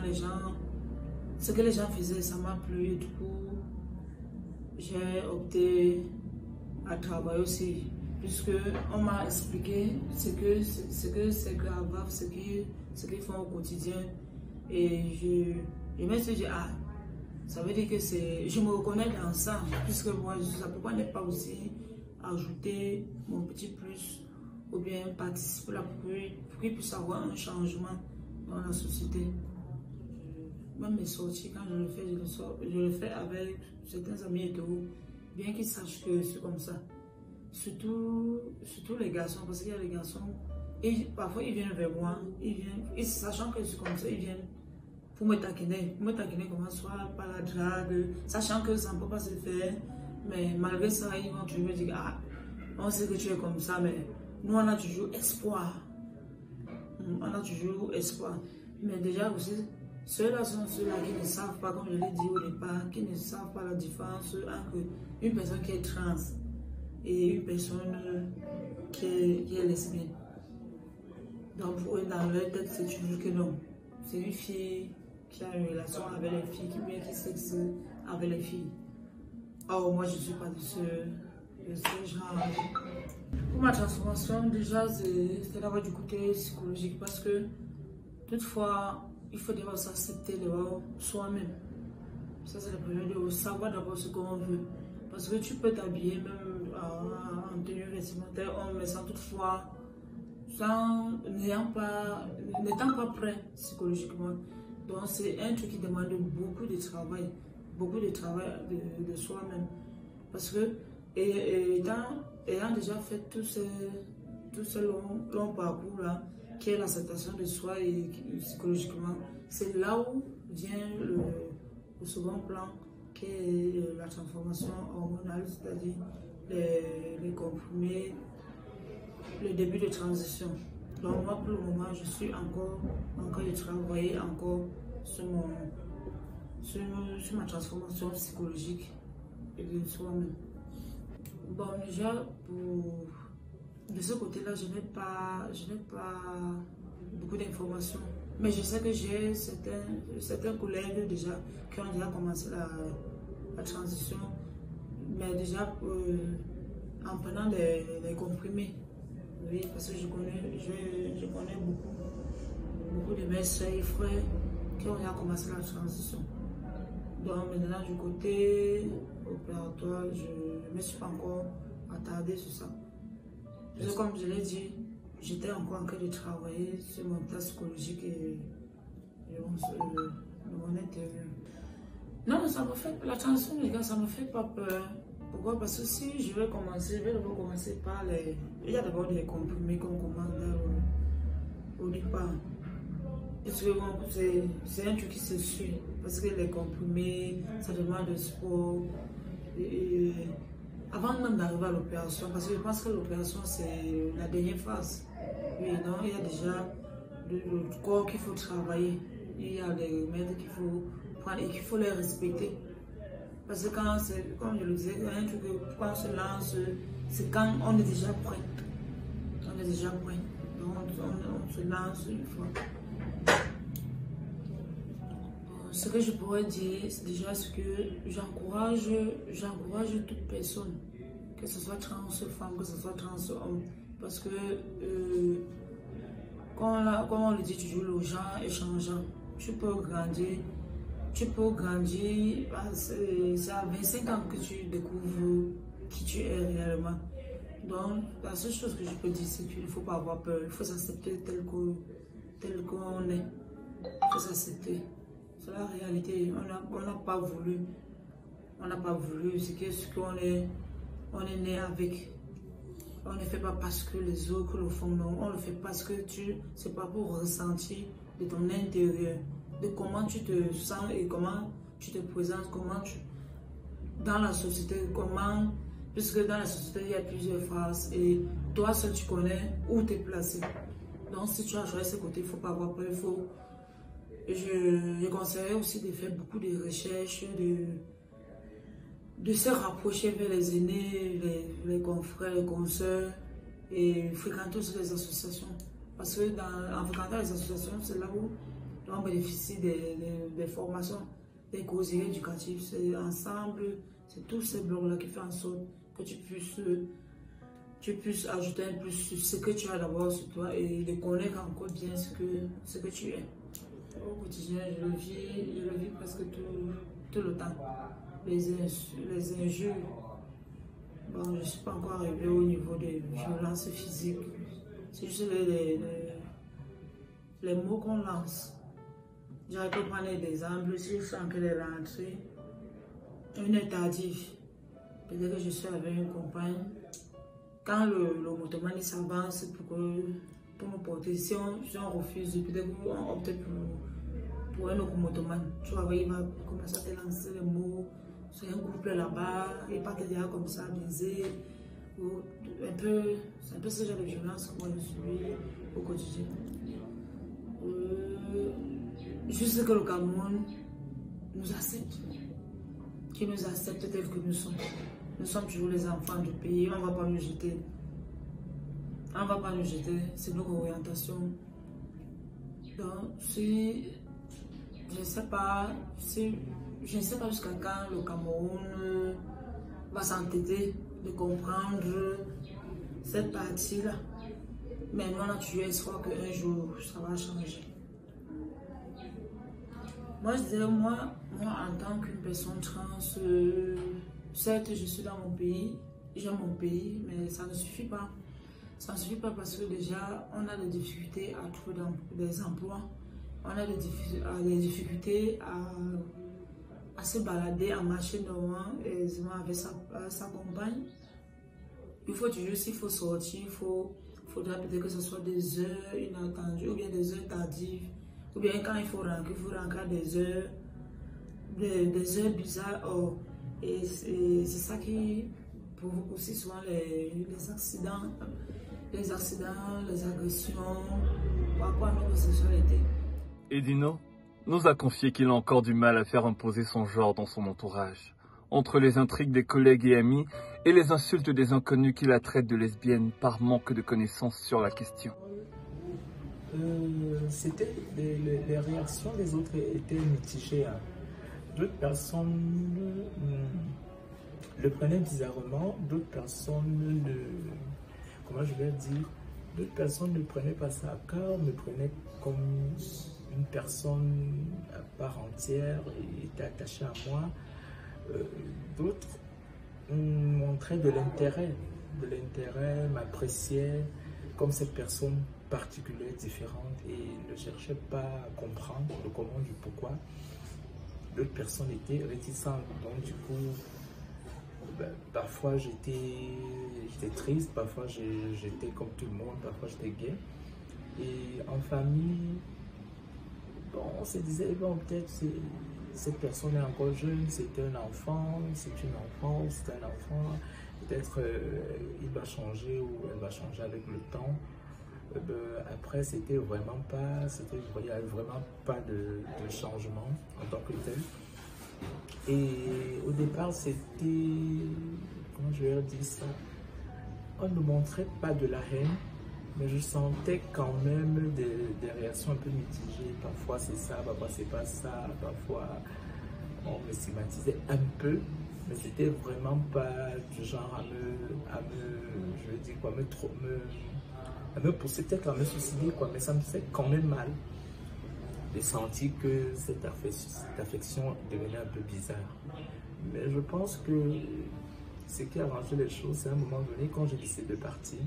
ce que les gens faisaient, ça m'a plu et du coup j'ai opté à travailler aussi puisque on m'a expliqué ce que c'est que Avaf, ce qu'ils font au quotidien et je me suis dit ça veut dire que je me reconnais dans ça puisque moi ça peut pas ne pas aussi ajouter mon petit plus ou bien participer là pour qu'il puisse avoir un changement dans la société. Même mes sorties, quand je le fais, je le fais avec certains amis et tout, bien qu'ils sachent que c'est comme ça. Surtout les garçons, parce qu'il y a les garçons, et parfois ils viennent vers moi, et sachant que c'est comme ça, ils viennent pour me taquiner comment soit par la drague, sachant que ça ne peut pas se faire, mais malgré ça, ils vont toujours me dire, on sait que tu es comme ça, mais nous, on a toujours espoir. On a toujours espoir. Mais déjà aussi, ceux-là sont ceux-là qui ne savent pas, comme je l'ai dit au départ, qui ne savent pas la différence entre une personne qui est trans et une personne qui est lesbienne. Donc pour eux, dans leur tête, c'est toujours que non. C'est une fille qui a une relation avec les filles, qui sexe avec les filles. Or, moi, je ne suis pas de ce genre. Pour ma transformation, déjà, c'est d'abord du côté psychologique parce que toutefois, il faut d'abord s'accepter d'abord soi-même. Ça, c'est le premier, de savoir d'abord ce qu'on veut. Parce que tu peux t'habiller même en tenue vestimentaire, mais sans toutefois, n'étant pas prêt psychologiquement. Donc, c'est un truc qui demande beaucoup de travail de soi-même. Parce que, ayant déjà fait tout ce long parcours-là, qui est l'acceptation de soi et psychologiquement, c'est là où vient le second plan, qui est la transformation hormonale, c'est-à-dire les comprimés, le début de transition. Donc moi, pour le moment, je suis encore en train de travailler encore sur ma transformation psychologique et de soi-même. Bon, déjà, de ce côté-là, je n'ai pas beaucoup d'informations. Mais je sais que j'ai certains collègues déjà qui ont déjà commencé la transition. Mais déjà, en prenant les comprimés. Oui, parce que je connais beaucoup de mes soeurs et frères qui ont déjà commencé la transition. Donc maintenant, du côté opératoire, je ne me suis pas encore attardée sur ça. Parce que, comme je l'ai dit, j'étais encore en train de travailler sur mon plan psychologique et mon intérieur. Non, ça me fait, la transition, les gars, ça ne me fait pas peur. Pourquoi? Parce que si je vais d'abord commencer par les... Il y a d'abord des comprimés qu'on commence au départ. Parce que bon, c'est un truc qui se suit. Parce que les comprimés, ça demande du sport. Avant même d'arriver à l'opération, parce que je pense que l'opération c'est la dernière phase. Oui, non, il y a déjà le corps qu'il faut travailler. Il y a des remèdes qu'il faut prendre et qu'il faut les respecter. Parce que quand c'est, comme je le disais, un truc, quand on se lance, c'est quand on est déjà prêt. On est déjà prêt. Donc on se lance une fois. Ce que je pourrais dire, c'est déjà ce que j'encourage toute personne, que ce soit trans femme, que ce soit trans homme. Parce que, comme on le dit toujours, les gens échangeant, tu peux grandir. C'est à 25 ans que tu découvres qui tu es réellement. Donc, la seule chose que je peux dire, c'est qu'il ne faut pas avoir peur. Il faut s'accepter tel qu'on est. Il faut s'accepter. C'est la réalité. On n'a pas voulu. On n'a pas voulu. C'est ce qu'on est. On est né avec. On ne le fait pas parce que les autres le font. Non. On le fait parce que c'est pas pour ressentir de ton intérieur. De comment tu te sens et comment tu te présentes, dans la société, puisque dans la société il y a plusieurs phases et toi seul tu connais où tu es placé. Donc si tu as choisi ce côté, il ne faut pas avoir peur, je conseillerais aussi de faire beaucoup de recherches, de se rapprocher vers les aînés, les confrères, les consoeurs et fréquenter aussi les associations. Parce que en fréquentant les associations, c'est là où on bénéficie des formations, des causeries éducatives. C'est ensemble, c'est tous ces blocs-là qui font en sorte que tu puisses ajouter un plus sur ce que tu as d'abord sur toi et de connaître encore bien ce que tu es. Au quotidien, je le vis presque tout le temps. Les injures, bon, je ne suis pas encore arrivée au niveau des violences physiques. C'est juste les mots qu'on lance. J'aurais pu prendre des exemples, si je sens qu'elle est rentrée, une heure tardive. Peut-être que je suis avec une compagne. Quand le motoman s'avance pour nous porter, si on refuse, peut-être qu'on opte pour un autre motoman. Tu vois, il va commencer à te lancer les mots. C'est un couple là-bas, il part te dire comme ça, baiser. C'est un peu ce genre de violence que moi je suis au quotidien. Juste que le Cameroun nous accepte, qui nous accepte tel que nous sommes. Nous sommes toujours les enfants du pays, on ne va pas nous jeter. On ne va pas nous jeter, c'est notre orientation. Donc, je ne sais pas jusqu'à quand le Cameroun va s'entêter de comprendre cette partie-là. Mais nous, on a toujours espoir qu'un jour, ça va changer. Moi, je dirais, moi en tant qu'une personne trans, certes, je suis dans mon pays, j'aime mon pays, mais ça ne suffit pas. Ça ne suffit pas parce que déjà, on a des difficultés à trouver des emplois. On a des difficultés à se balader, à marcher normalement avec sa compagne. Il faut toujours, s'il faut sortir, il faudra peut-être que ce soit des heures inattendues ou bien des heures tardives. Ou bien quand il faut rentrer à des heures bizarres. Oh, et c'est ça qui provoque aussi souvent les accidents, les agressions par rapport à notre sexualité. Edino nous a confié qu'il a encore du mal à faire imposer son genre dans son entourage, entre les intrigues des collègues et amis et les insultes des inconnus qui la traitent de lesbienne par manque de connaissances sur la question. C'était les réactions des autres étaient mitigées. Hein. D'autres personnes le prenaient bizarrement, d'autres personnes comment je vais dire, d'autres personnes ne prenaient pas ça à cœur, me prenaient comme une personne à part entière et étaient attachées à moi. D'autres montraient de l'intérêt, m'appréciaient comme cette personne particulière, différente et ne cherchaient pas à comprendre le comment du pourquoi. D'autres personnes étaient réticentes, donc du coup, parfois j'étais triste, parfois j'étais comme tout le monde, parfois j'étais gay. Et en famille, bon, on se disait, bon, peut-être cette personne est encore jeune, c'est un enfant, c'est une enfant, c'est un enfant, peut-être il va changer ou elle va changer avec le temps. Après, c'était vraiment pas, il n'y avait vraiment pas de changement en tant que tel. Et au départ, c'était, comment je vais dire ça, on ne montrait pas de la haine, mais je sentais quand même des réactions un peu mitigées. Parfois c'est ça, parfois c'est pas ça, parfois on me stigmatisait un peu, mais c'était vraiment pas du genre je veux dire quoi, à me pousser peut-être à me suicider, quoi, mais ça me fait quand même mal. J'ai senti que cette affection devenait un peu bizarre. Mais je pense que ce qui a arrangé les choses, c'est à un moment donné, quand j'ai décidé de partir.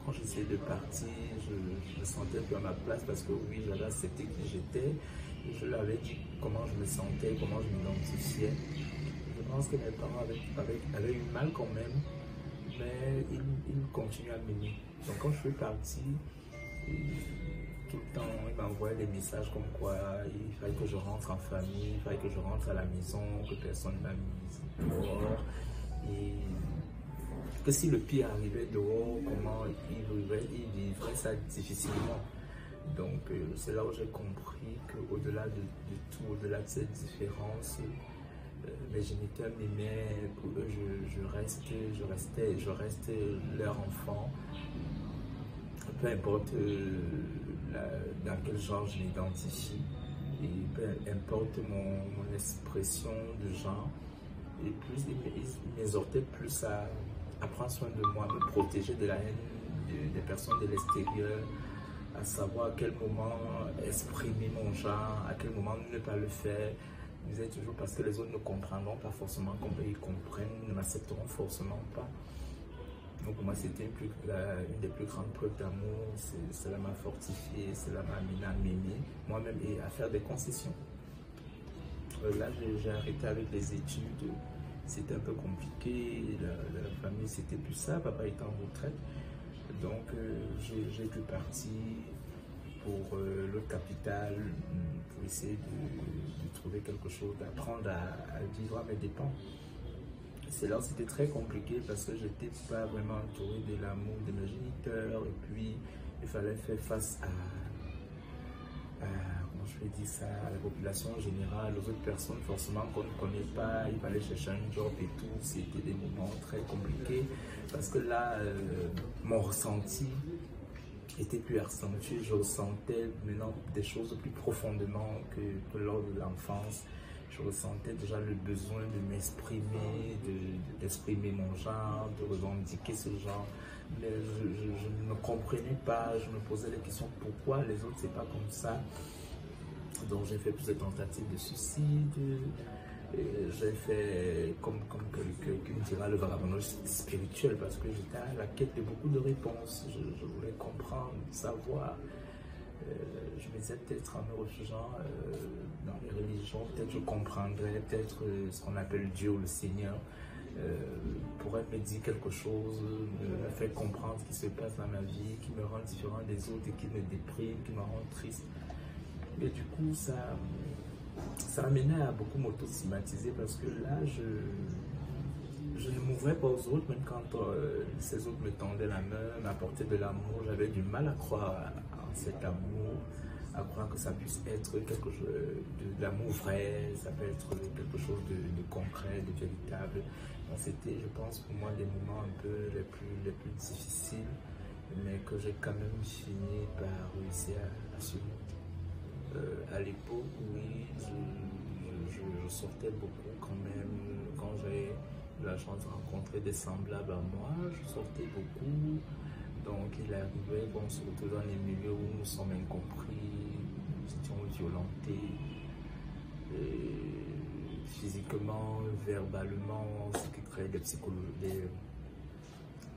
Quand j'ai essayé de partir, je me sentais plus à ma place parce que oui, j'avais accepté qui j'étais. Je leur avais dit comment je me sentais, comment je m'identifiais. Je pense que mes parents avaient eu mal quand même, mais ils continuent à m'aimer. Donc quand je suis parti, tout le temps, ils m'envoyaient des messages comme quoi il fallait que je rentre en famille, il fallait que je rentre à la maison, que personne ne m'a mise dehors. Et que si le pire arrivait dehors, comment il vivrait ça difficilement. Donc c'est là où j'ai compris qu'au-delà de tout, au-delà de cette différence, mes géniteurs m'aimaient, pour eux je reste leur enfant. Peu importe dans quel genre je m'identifie, et peu importe mon expression de genre, et plus ils m'exhortaient plus à prendre soin de moi, à me protéger de la haine des personnes de l'extérieur, à savoir à quel moment exprimer mon genre, à quel moment ne pas le faire. Ils disaient toujours parce que les autres ne comprendront pas forcément comme ils comprennent, ne m'accepteront forcément pas. Donc pour moi c'était une des plus grandes preuves d'amour, cela m'a fortifié, cela m'a amené à m'aimer moi-même et à faire des concessions. Là j'ai arrêté avec les études, c'était un peu compliqué, la famille c'était plus ça, papa était en retraite. Donc j'ai dû partir pour l'autre capitale, pour essayer de trouver quelque chose, d'apprendre à vivre à mes dépens. C'est là où c'était très compliqué parce que je n'étais pas vraiment entouré de l'amour de mes géniteurs et puis il fallait faire face à comment je vais dire ça, à la population en général, aux autres personnes forcément qu'on ne connaît pas, il fallait chercher un job et tout, c'était des moments très compliqués parce que là, mon ressenti était plus accentué, je ressentais maintenant des choses plus profondément que lors de l'enfance. Je ressentais déjà le besoin de m'exprimer, d'exprimer mon genre, de revendiquer ce genre. Mais je ne me comprenais pas, je me posais des questions, pourquoi les autres c'est pas comme ça. Donc j'ai fait plusieurs tentatives de suicide, j'ai fait comme quelqu'un dira le vagabondage spirituel parce que j'étais à la quête de beaucoup de réponses, je voulais comprendre, savoir. Je me disais peut-être en me refugiant dans les religions, peut-être je comprendrais, peut-être ce qu'on appelle Dieu ou le Seigneur pourrait me dire quelque chose, me faire comprendre ce qui se passe dans ma vie, qui me rend différent des autres et qui me déprime, qui me rend triste. Et du coup, ça m'amenait à beaucoup m'auto-stigmatiser parce que là, je ne m'ouvrais pas aux autres, même quand ces autres me tendaient la main, m'apportaient de l'amour, j'avais du mal à croire en cet amour, à croire que ça puisse être quelque chose de l'amour vrai, ça peut être quelque chose de concret, de véritable. C'était, je pense, pour moi, les moments un peu les plus difficiles, mais que j'ai quand même fini par réussir à surmonter. À l'époque, oui, je sortais beaucoup quand même, quand j'ai eu la chance de rencontrer des semblables à moi, je sortais beaucoup. Donc il arrivait qu'on se retrouve dans les milieux où nous sommes incompris, nous étions violentés, physiquement, verbalement, ce qui crée des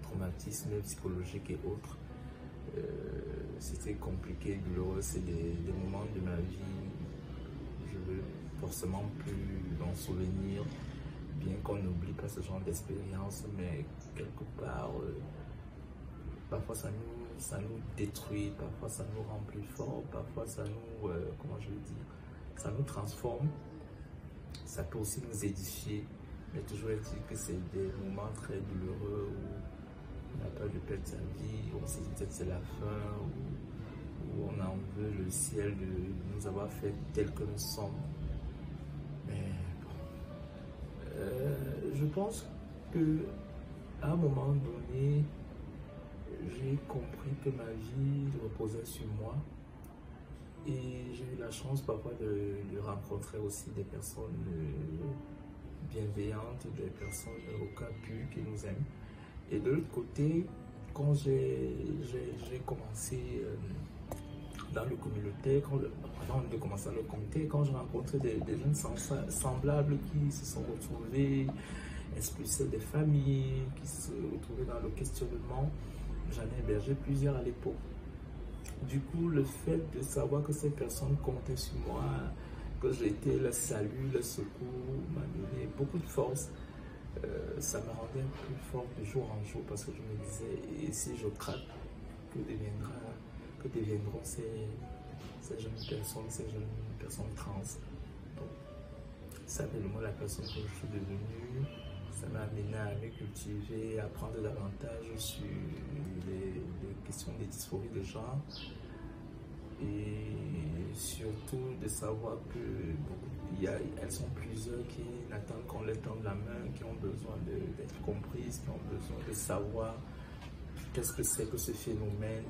traumatismes psychologiques et autres. C'était compliqué, douloureux, c'est des moments de ma vie, je ne veux forcément plus en souvenir, bien qu'on n'oublie pas ce genre d'expérience, mais quelque part, parfois ça nous détruit, parfois ça nous rend plus fort, parfois ça nous, comment je veux dire, ça nous transforme, ça peut aussi nous édifier, mais toujours est-il que c'est des moments très douloureux où on a peur de perdre sa vie, on se dit peut-être que c'est la fin, où on en veut le ciel de nous avoir fait tel que nous sommes. Mais Je pense que à un moment donné, j'ai compris que ma vie reposait sur moi. Et j'ai eu la chance parfois de rencontrer aussi des personnes bienveillantes, des personnes au cœur pur qui nous aiment. Et de l'autre côté, quand j'ai commencé dans le communautaire, avant de commencer dans le comité, quand j'ai rencontré des jeunes semblables qui se sont retrouvés, expulsés des familles, qui se retrouvaient dans le questionnement, j'en ai hébergé plusieurs à l'époque. Du coup, le fait de savoir que ces personnes comptaient sur moi, que j'étais le salut, le secours, m'a donné beaucoup de force. Ça me rendait plus fort de jour en jour parce que je me disais, et si je craque, que deviendront ces jeunes personnes trans. Donc, ça fait moi la personne que je suis devenue. Ça m'a amené à me cultiver, à apprendre davantage sur les questions des dysphories de genre et surtout de savoir que elles sont plusieurs qui n'attendent qu'on leur tende la main, qui ont besoin d'être comprises, qui ont besoin de savoir qu'est-ce que c'est que ce phénomène.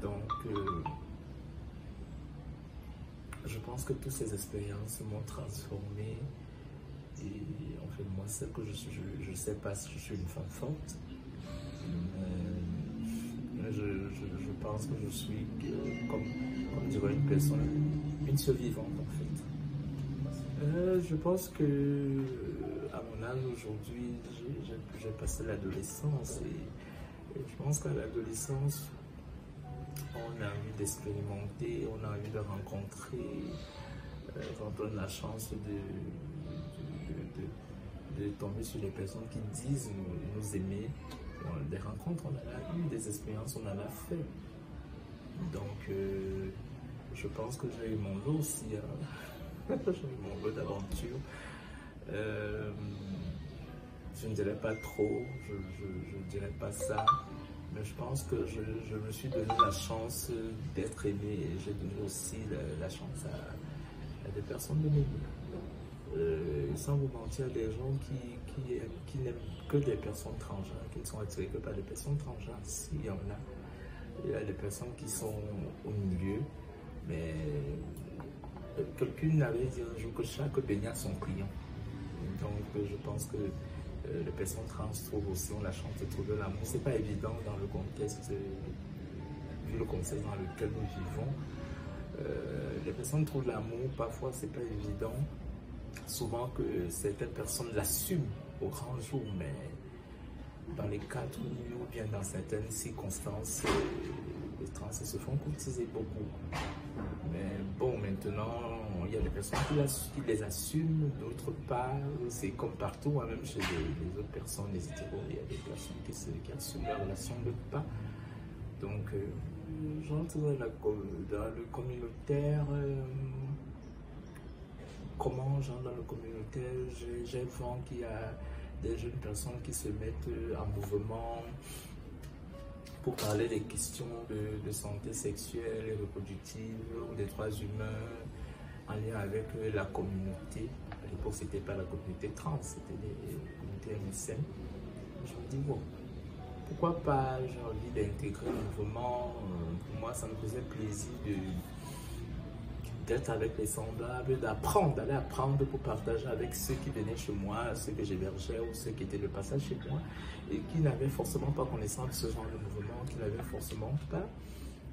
Donc, je pense que toutes ces expériences m'ont transformé. Et en fait, moi, c'est que je ne sais pas si je suis une femme forte. Je pense que je suis, comme dirait une personne, une survivante en fait. Je pense que à mon âge aujourd'hui, j'ai passé l'adolescence et je pense qu'à l'adolescence, on a envie d'expérimenter, on a envie de rencontrer, quand on a la chance de tomber sur des personnes qui disent nous aimer. Des rencontres, on en a eu, des expériences, on en a fait. Donc, je pense que j'ai eu mon lot aussi. J'ai eu mon lot d'aventure. Je ne dirais pas trop, je ne dirais pas ça. Mais je pense que je me suis donné la chance d'être aimé et j'ai donné aussi la chance à des personnes de m'aimer. Sans vous mentir, des gens qui n'aiment que des personnes transgenres, qui ne sont attirés que par des personnes transgenres. S'il y en a, il y a des personnes qui sont au milieu, mais quelqu'un avait dit un jour que chaque baignade a son client. Donc je pense que les personnes trans ont la chance de trouver l'amour. C'est pas évident dans le contexte, vu le contexte dans lequel nous vivons. Les personnes trouvent l'amour, parfois c'est pas évident. Souvent que certaines personnes l'assument au grand jour, mais dans les cas où bien dans certaines circonstances, les trans se font courtiser beaucoup. Mais bon, maintenant, il y a des personnes qui les assument, d'autres pas. C'est comme partout, même chez les autres personnes, les hétéros, il y a des personnes qui assument la relation, d'autres pas. Donc, j'entre dans le communautaire. Comment j'entre dans le communautaire? J'ai vu qu'il y a des jeunes personnes qui se mettent en mouvement pour parler des questions de santé sexuelle et reproductive ou des droits humains en lien avec la communauté. À l'époque, ce n'était pas la communauté trans, c'était les communautés MSM. Je me dis, bon, pourquoi pas, j'ai envie d'intégrer le mouvement. Pour moi, ça me faisait plaisir d'être avec les semblables, d'aller apprendre pour partager avec ceux qui venaient chez moi, ceux que j'hébergeais ou ceux qui étaient de passage chez moi et qui n'avaient forcément pas connaissance de ce genre de mouvement, qui n'avaient forcément pas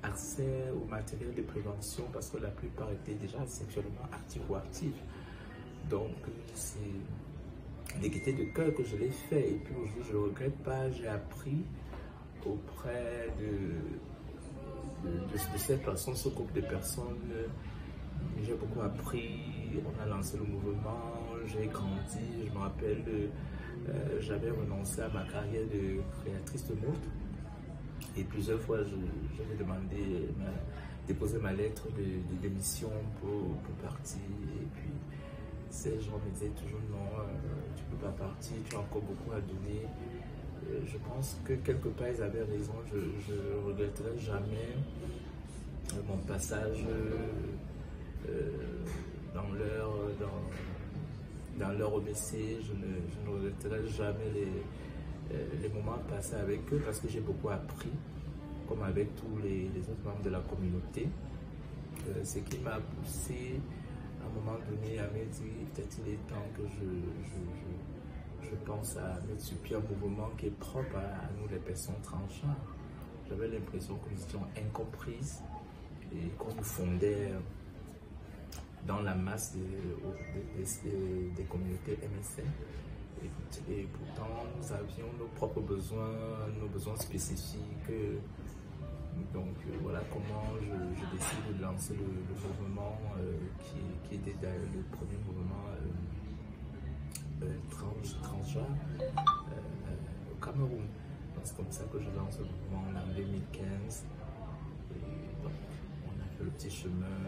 accès au matériel de prévention parce que la plupart étaient déjà sexuellement actifs ou actifs. Donc c'est une gaieté de cœur que je l'ai fait et puis aujourd'hui je ne regrette pas, j'ai appris auprès de ces personnes, ce groupe de personnes. J'ai beaucoup appris, on a lancé le mouvement, j'ai grandi, je me rappelle, j'avais renoncé à ma carrière de créatrice de mode et plusieurs fois j'avais demandé, déposé ma lettre de démission pour partir et puis ces gens me disaient toujours non, tu ne peux pas partir, tu as encore beaucoup à donner. Je pense que quelque part ils avaient raison, je ne regretterai jamais mon passage dans leur OBC, je ne regretterai jamais les moments passés avec eux parce que j'ai beaucoup appris, comme avec tous les autres membres de la communauté. Ce qui m'a poussé à un moment donné à me dire peut-être il est temps que je pense à mettre sur pied un mouvement qui est propre à nous les personnes transgenres. J'avais l'impression que nous étions incomprises et qu'on nous fondait dans la masse des communautés MSN. Et pourtant, nous avions nos propres besoins, nos besoins spécifiques. Donc voilà comment je décide de lancer le mouvement qui était le premier mouvement transgenre au Cameroun. C'est comme ça que je lance le mouvement en 2015. Et donc, on a fait le petit chemin,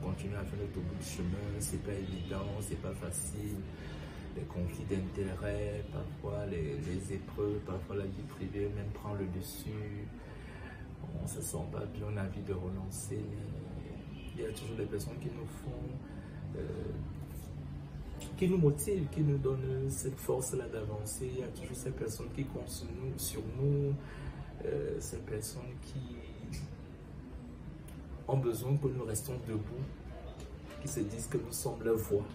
on continue à faire notre bout de chemin. C'est pas évident, c'est pas facile. Les conflits d'intérêts, parfois les épreuves, parfois la vie privée même prend le dessus. On se sent pas bien, on a envie de relancer, mais il y a toujours des personnes qui nous font, qui nous motivent, qui nous donnent cette force-là d'avancer. Il y a toujours ces personnes qui comptent sur nous, ces personnes qui ont besoin que nous restions debout, qui se disent que nous sommes leur voix,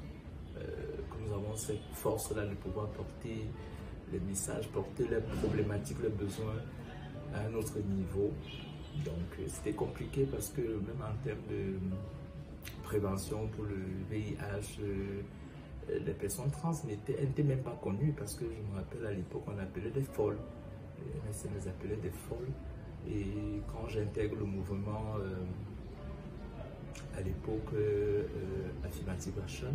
que nous avons cette force-là de pouvoir porter les messages, porter les problématiques, les besoins à un autre niveau. Donc c'était compliqué parce que même en termes de prévention pour le VIH, les personnes trans n'étaient même pas connues parce que je me rappelle à l'époque on appelait des folles. Les MSN les appelaient des folles. Et quand j'intègre le mouvement à l'époque Affirmative Action,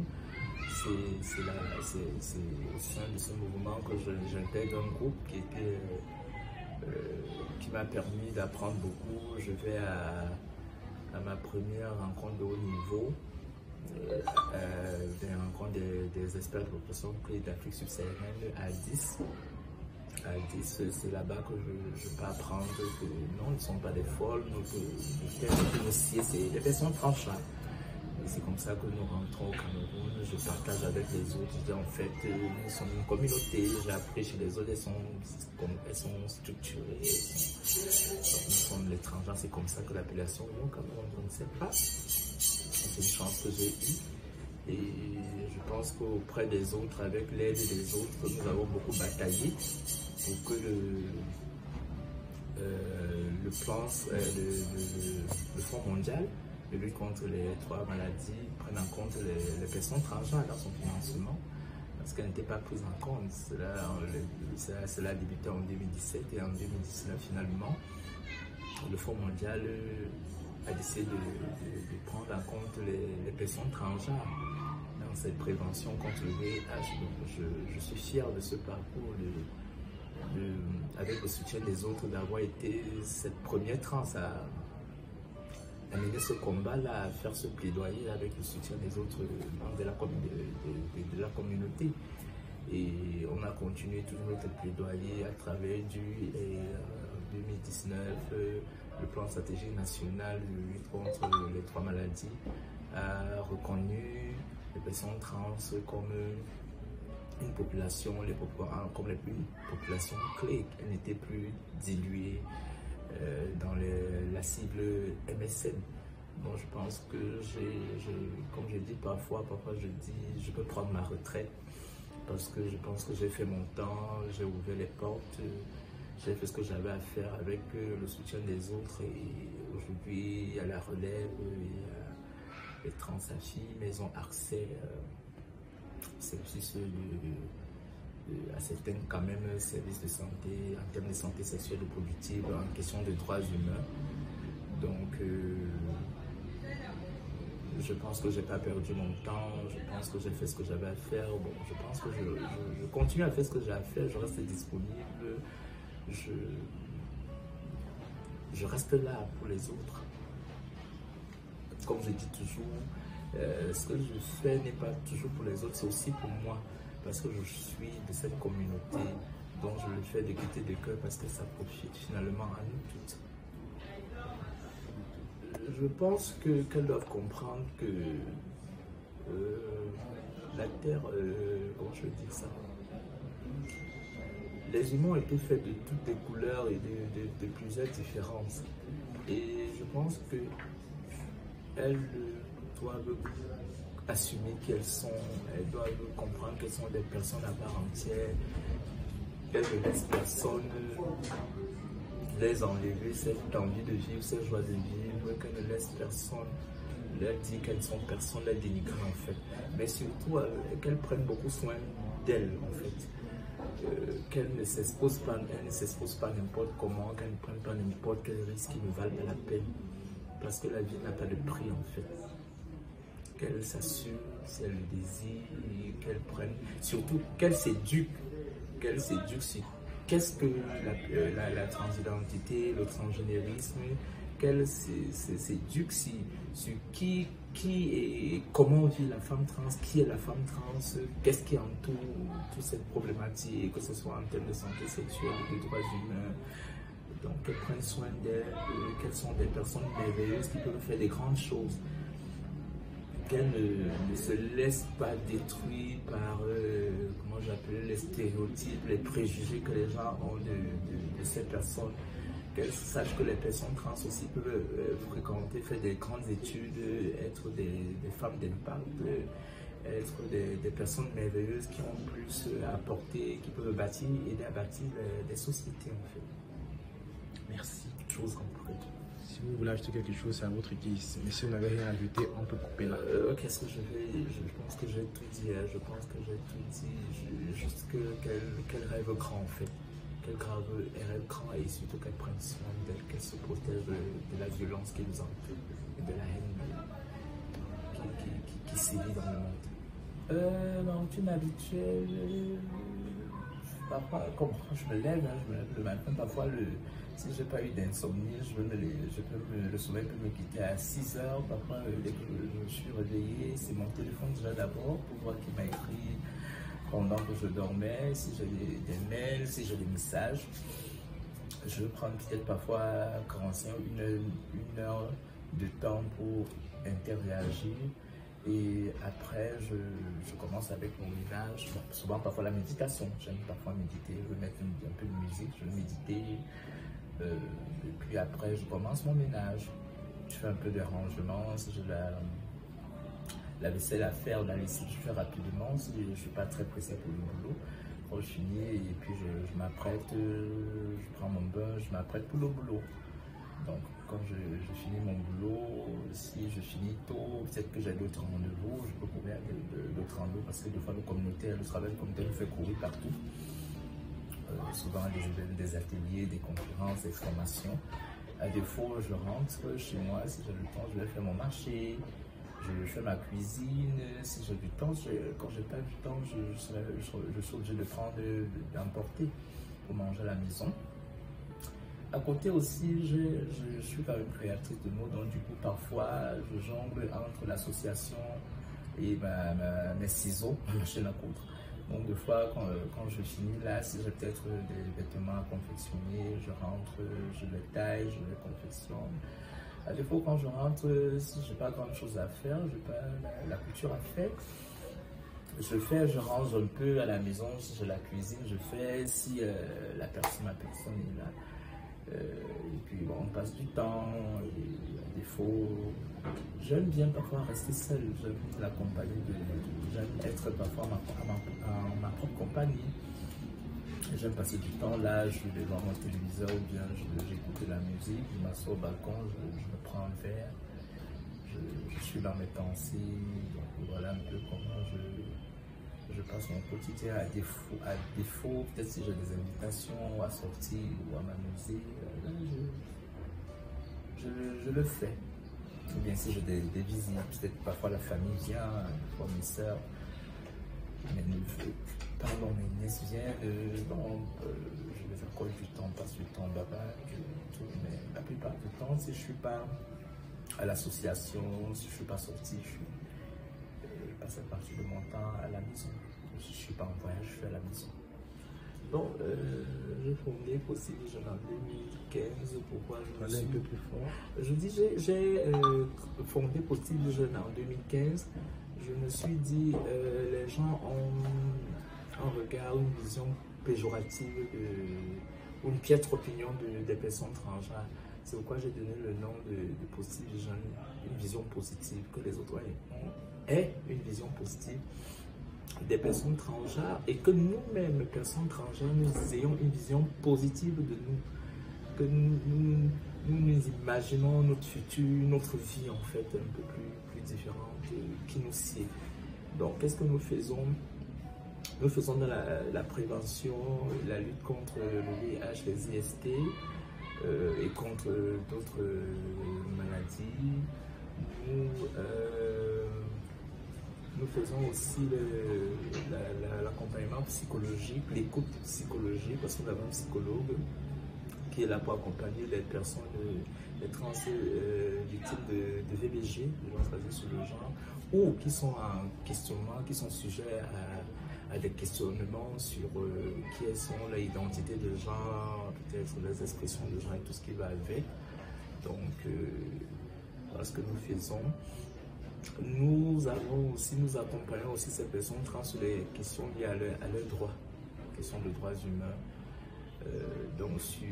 c'est au sein de ce mouvement que j'intègre un groupe qui m'a permis d'apprendre beaucoup. Je vais à ma première rencontre de haut niveau, des rencontres des experts de population d'Afrique subsaharienne à 10. À 10, c'est là-bas que je peux apprendre que non, ils ne sont pas des folles, c'est des personnes transgenres. C'est comme ça que nous rentrons au Cameroun. Je partage avec les autres. Je dis en fait, nous sommes une communauté. J'ai appris chez les autres, elles sont structurées. Donc, nous sommes les transgenres. C'est comme ça que l'appellation est au Cameroun. Je ne sais pas. C'est une chance que j'ai eue. Et je pense qu'auprès des autres, avec l'aide des autres, nous avons beaucoup bataillé pour que le Fonds mondial de lutte contre les 3 maladies prenne en compte les personnes transgenres dans son financement, parce qu'elles n'étaient pas prises en compte. Cela a débuté en 2017 et en 2019 finalement, le Fonds mondial a décidé de prendre en compte les personnes transgenres dans cette prévention contre le VIH. Donc je suis fier de ce parcours, avec le soutien des autres, d'avoir été cette première trans à mener ce combat-là, à faire ce plaidoyer avec le soutien des autres membres de la communauté. Et on a continué toujours notre plaidoyer à travers en 2019, le plan stratégique national de lutte contre les 3 maladies a reconnu les personnes trans comme une population, comme les populations clés. Elles n'étaient plus diluées dans la cible MSN. Donc je pense que comme je dis parfois je peux prendre ma retraite parce que je pense que j'ai fait mon temps, j'ai ouvert les portes, j'ai fait ce que j'avais à faire avec le soutien des autres, et aujourd'hui il y a la relève, il y a les trans-affiches, mais ils ont accès, c'est aussi à certains quand même services de santé, en termes de santé sexuelle et reproductive, en question de droits humains. Donc je pense que j'ai pas perdu mon temps, je pense que j'ai fait ce que j'avais à faire. Bon, je pense que je continue à faire ce que j'ai à faire, je reste disponible, je reste là pour les autres. Comme je dis toujours, ce que je fais n'est pas toujours pour les autres, c'est aussi pour moi. Parce que je suis de cette communauté, dont je le fais de gaieté de cœur parce que ça profite finalement à nous toutes. Je pense qu'elles doivent comprendre que la Terre, comment je dis ça? Les humains ont été faits de toutes les couleurs et de plusieurs différences. Et je pense que elles doivent assumer qu'elles sont, elles doivent comprendre qu'elles sont des personnes à part entière. Qu'elles ne laissent personne les enlever cette envie de vivre, cette joie de vivre, qu'elles ne laissent personne leur dire qu'elles sont personne, les dénigrer en fait. Mais surtout qu'elles prennent beaucoup soin d'elles en fait. Qu'elles ne s'exposent pas, n'importe comment, qu'elles ne prennent pas n'importe quel risque qui ne valent pas la peine. Parce que la vie n'a pas de prix en fait. Qu'elles s'assurent si elles le désirent, qu'elles prennent, surtout qu'elles s'éduquent sur qu'est-ce que la transidentité, le transgénérisme, qu'elles s'éduquent sur qui et comment vit la femme trans, qui est la femme trans, qu'est-ce qui entoure toute cette problématique, que ce soit en termes de santé sexuelle, de droits humains. Donc qu'elles prennent soin d'elles, qu'elles sont des personnes merveilleuses qui peuvent faire des grandes choses. Qu'elles ne se laissent pas détruire par, comment j'appelle, les stéréotypes, les préjugés que les gens ont de ces personnes. Qu'elles sachent que les personnes trans aussi peuvent fréquenter, faire des grandes études, être des femmes d'impact, être des personnes merveilleuses qui ont plus à apporter, qui peuvent bâtir, aider à bâtir des sociétés en fait. Merci. Chose concrète. Si vous voulez ajouter quelque chose, c'est à votre guise. Mais si vous n'avez rien ajouté, on peut couper là. Qu'est-ce que je pense que j'ai tout dit. Je pense que j'ai tout dit. Juste qu'elle rêve grand en fait. Qu'elle rêve grand et surtout qu'elle prenne soin d'elle, qu'elle se protège de la violence qui nous entoure et de la haine qui sévit dans le monde. Ma routine habituelle, parfois, comme je me lève le matin, parfois si je n'ai pas eu d'insomnie, le sommeil peut me quitter à 6 heures. Parfois, dès que je suis réveillé, c'est mon téléphone déjà d'abord pour voir qui m'a écrit pendant que je dormais, si j'ai des mails, si j'ai des messages. Je vais prendre peut-être parfois 45 une heure de temps pour interagir. Et après, je commence avec mon ménage, souvent parfois la méditation. J'aime parfois méditer, je vais mettre un peu de musique, je vais méditer. Et puis après, je commence mon ménage. Je fais un peu de rangement. Si j'ai la vaisselle à faire, la lessive, je fais rapidement. Si je ne suis pas très pressé pour le boulot. Quand je finis, et puis je m'apprête, je prends mon bain, je m'apprête pour le boulot. Donc, quand je finis mon boulot, si je finis tôt, peut-être que j'ai d'autres rendez-vous, je peux courir d'autres rendez-vous parce que des fois, le travail communautaire me fait courir partout. Souvent des ateliers, des conférences, des formations. À défaut, je rentre chez moi, si j'ai le temps, je vais faire mon marché, je fais ma cuisine. Si j'ai du temps, quand j'ai pas du temps, je suis obligé d'emporter pour manger à la maison. À côté aussi, je suis quand même créatrice de mots, donc du coup, parfois, je jongle entre l'association et mes ciseaux, ma machine à coudre. Donc, des fois, quand je finis là, si j'ai peut-être des vêtements à confectionner, je rentre, je les taille, je les confectionne. À défaut, quand je rentre, si je n'ai pas grand chose à faire, je n'ai pas la couture à faire, je range un peu à la maison, si j'ai la cuisine, je fais, si ma personne est là. Et puis bon, on passe du temps, et à défaut, j'aime bien parfois rester seul, j'aime la compagnie, j'aime être parfois en ma propre compagnie. J'aime passer du temps là, je vais voir mon téléviseur ou bien j'écoute de la musique, je m'assois au balcon, je me prends un verre, je suis dans mes pensées, donc voilà un peu comment je passe mon quotidien. À défaut, peut-être si j'ai des invitations à sortir ou à m'amuser, je le fais. Ou bien si j'ai des visites, peut-être parfois la famille vient, parfois mes soeurs, mes neveux, pardon, mes nièces viennent, je les accorde du temps, passe du temps là-bas, mais la plupart du temps, si je ne suis pas à l'association, si je ne suis pas sorti, je passe la partie de mon temps à la maison. Si je ne suis pas en voyage, je suis à la maison. Bon, j'ai fondé Possible Jeune en 2015. Pourquoi je me suis un peu plus fort? Je dis, j'ai fondé Possible Jeune en 2015. je me suis dit, les gens ont un regard, une vision péjorative ou une piètre opinion des personnes transgenres. C'est pourquoi j'ai donné le nom de Positive Vision, une vision positive, que les autres aient une vision positive des personnes transgenres et que nous-mêmes, personnes transgenres, nous ayons une vision positive de nous, que nous imaginons notre futur, notre vie en fait un peu plus différente qui nous sied. Donc qu'est-ce que nous faisons? Nous faisons de la prévention, la lutte contre le VIH, les IST et contre d'autres maladies. Nous faisons aussi l'accompagnement psychologique, l'écoute psychologique, parce qu'on a un psychologue qui est là pour accompagner les personnes, les trans victimes de VBG, de violence basée sur le genre, ou qui sont en questionnement, qui sont sujets à des questionnements sur qui elles sont, leur identité de genre, peut-être les expressions de genre et tout ce qui va avec. Donc, voilà ce que nous faisons. Nous accompagnons aussi ces personnes trans sur les questions liées à leurs droits, questions de droits humains, donc sur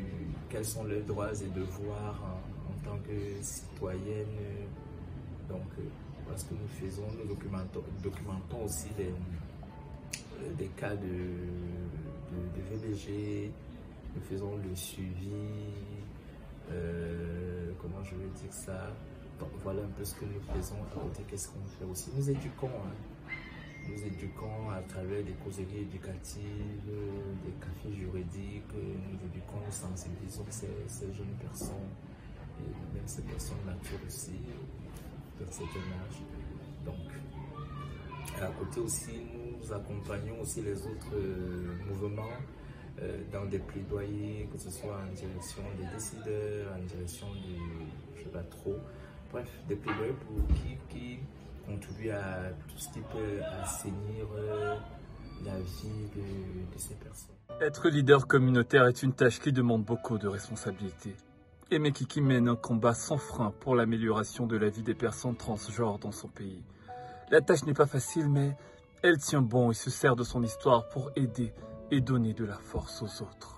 quels sont leurs droits et devoirs en tant que citoyenne. Donc voilà ce que nous faisons. Nous documentons aussi des cas de VBG, nous faisons le suivi, comment je vais dire ça. Donc, voilà un peu ce que nous faisons. À côté, qu'est-ce qu'on fait aussi? Nous éduquons. Nous éduquons à travers des causeries éducatives, des cafés juridiques. Nous éduquons, nous sensibilisons ces jeunes personnes et même ces personnes matures aussi, d'un certain âge. Donc, à côté aussi, nous accompagnons aussi les autres mouvements dans des plaidoyers, que ce soit en direction des décideurs, en direction du, je ne sais pas trop. Bref, des plaidoyers qui contribuent à tout ce qui peut assainir la vie de ces personnes. Être leader communautaire est une tâche qui demande beaucoup de responsabilités. Et Mekiki mène un combat sans frein pour l'amélioration de la vie des personnes transgenres dans son pays. La tâche n'est pas facile, mais elle tient bon et se sert de son histoire pour aider et donner de la force aux autres.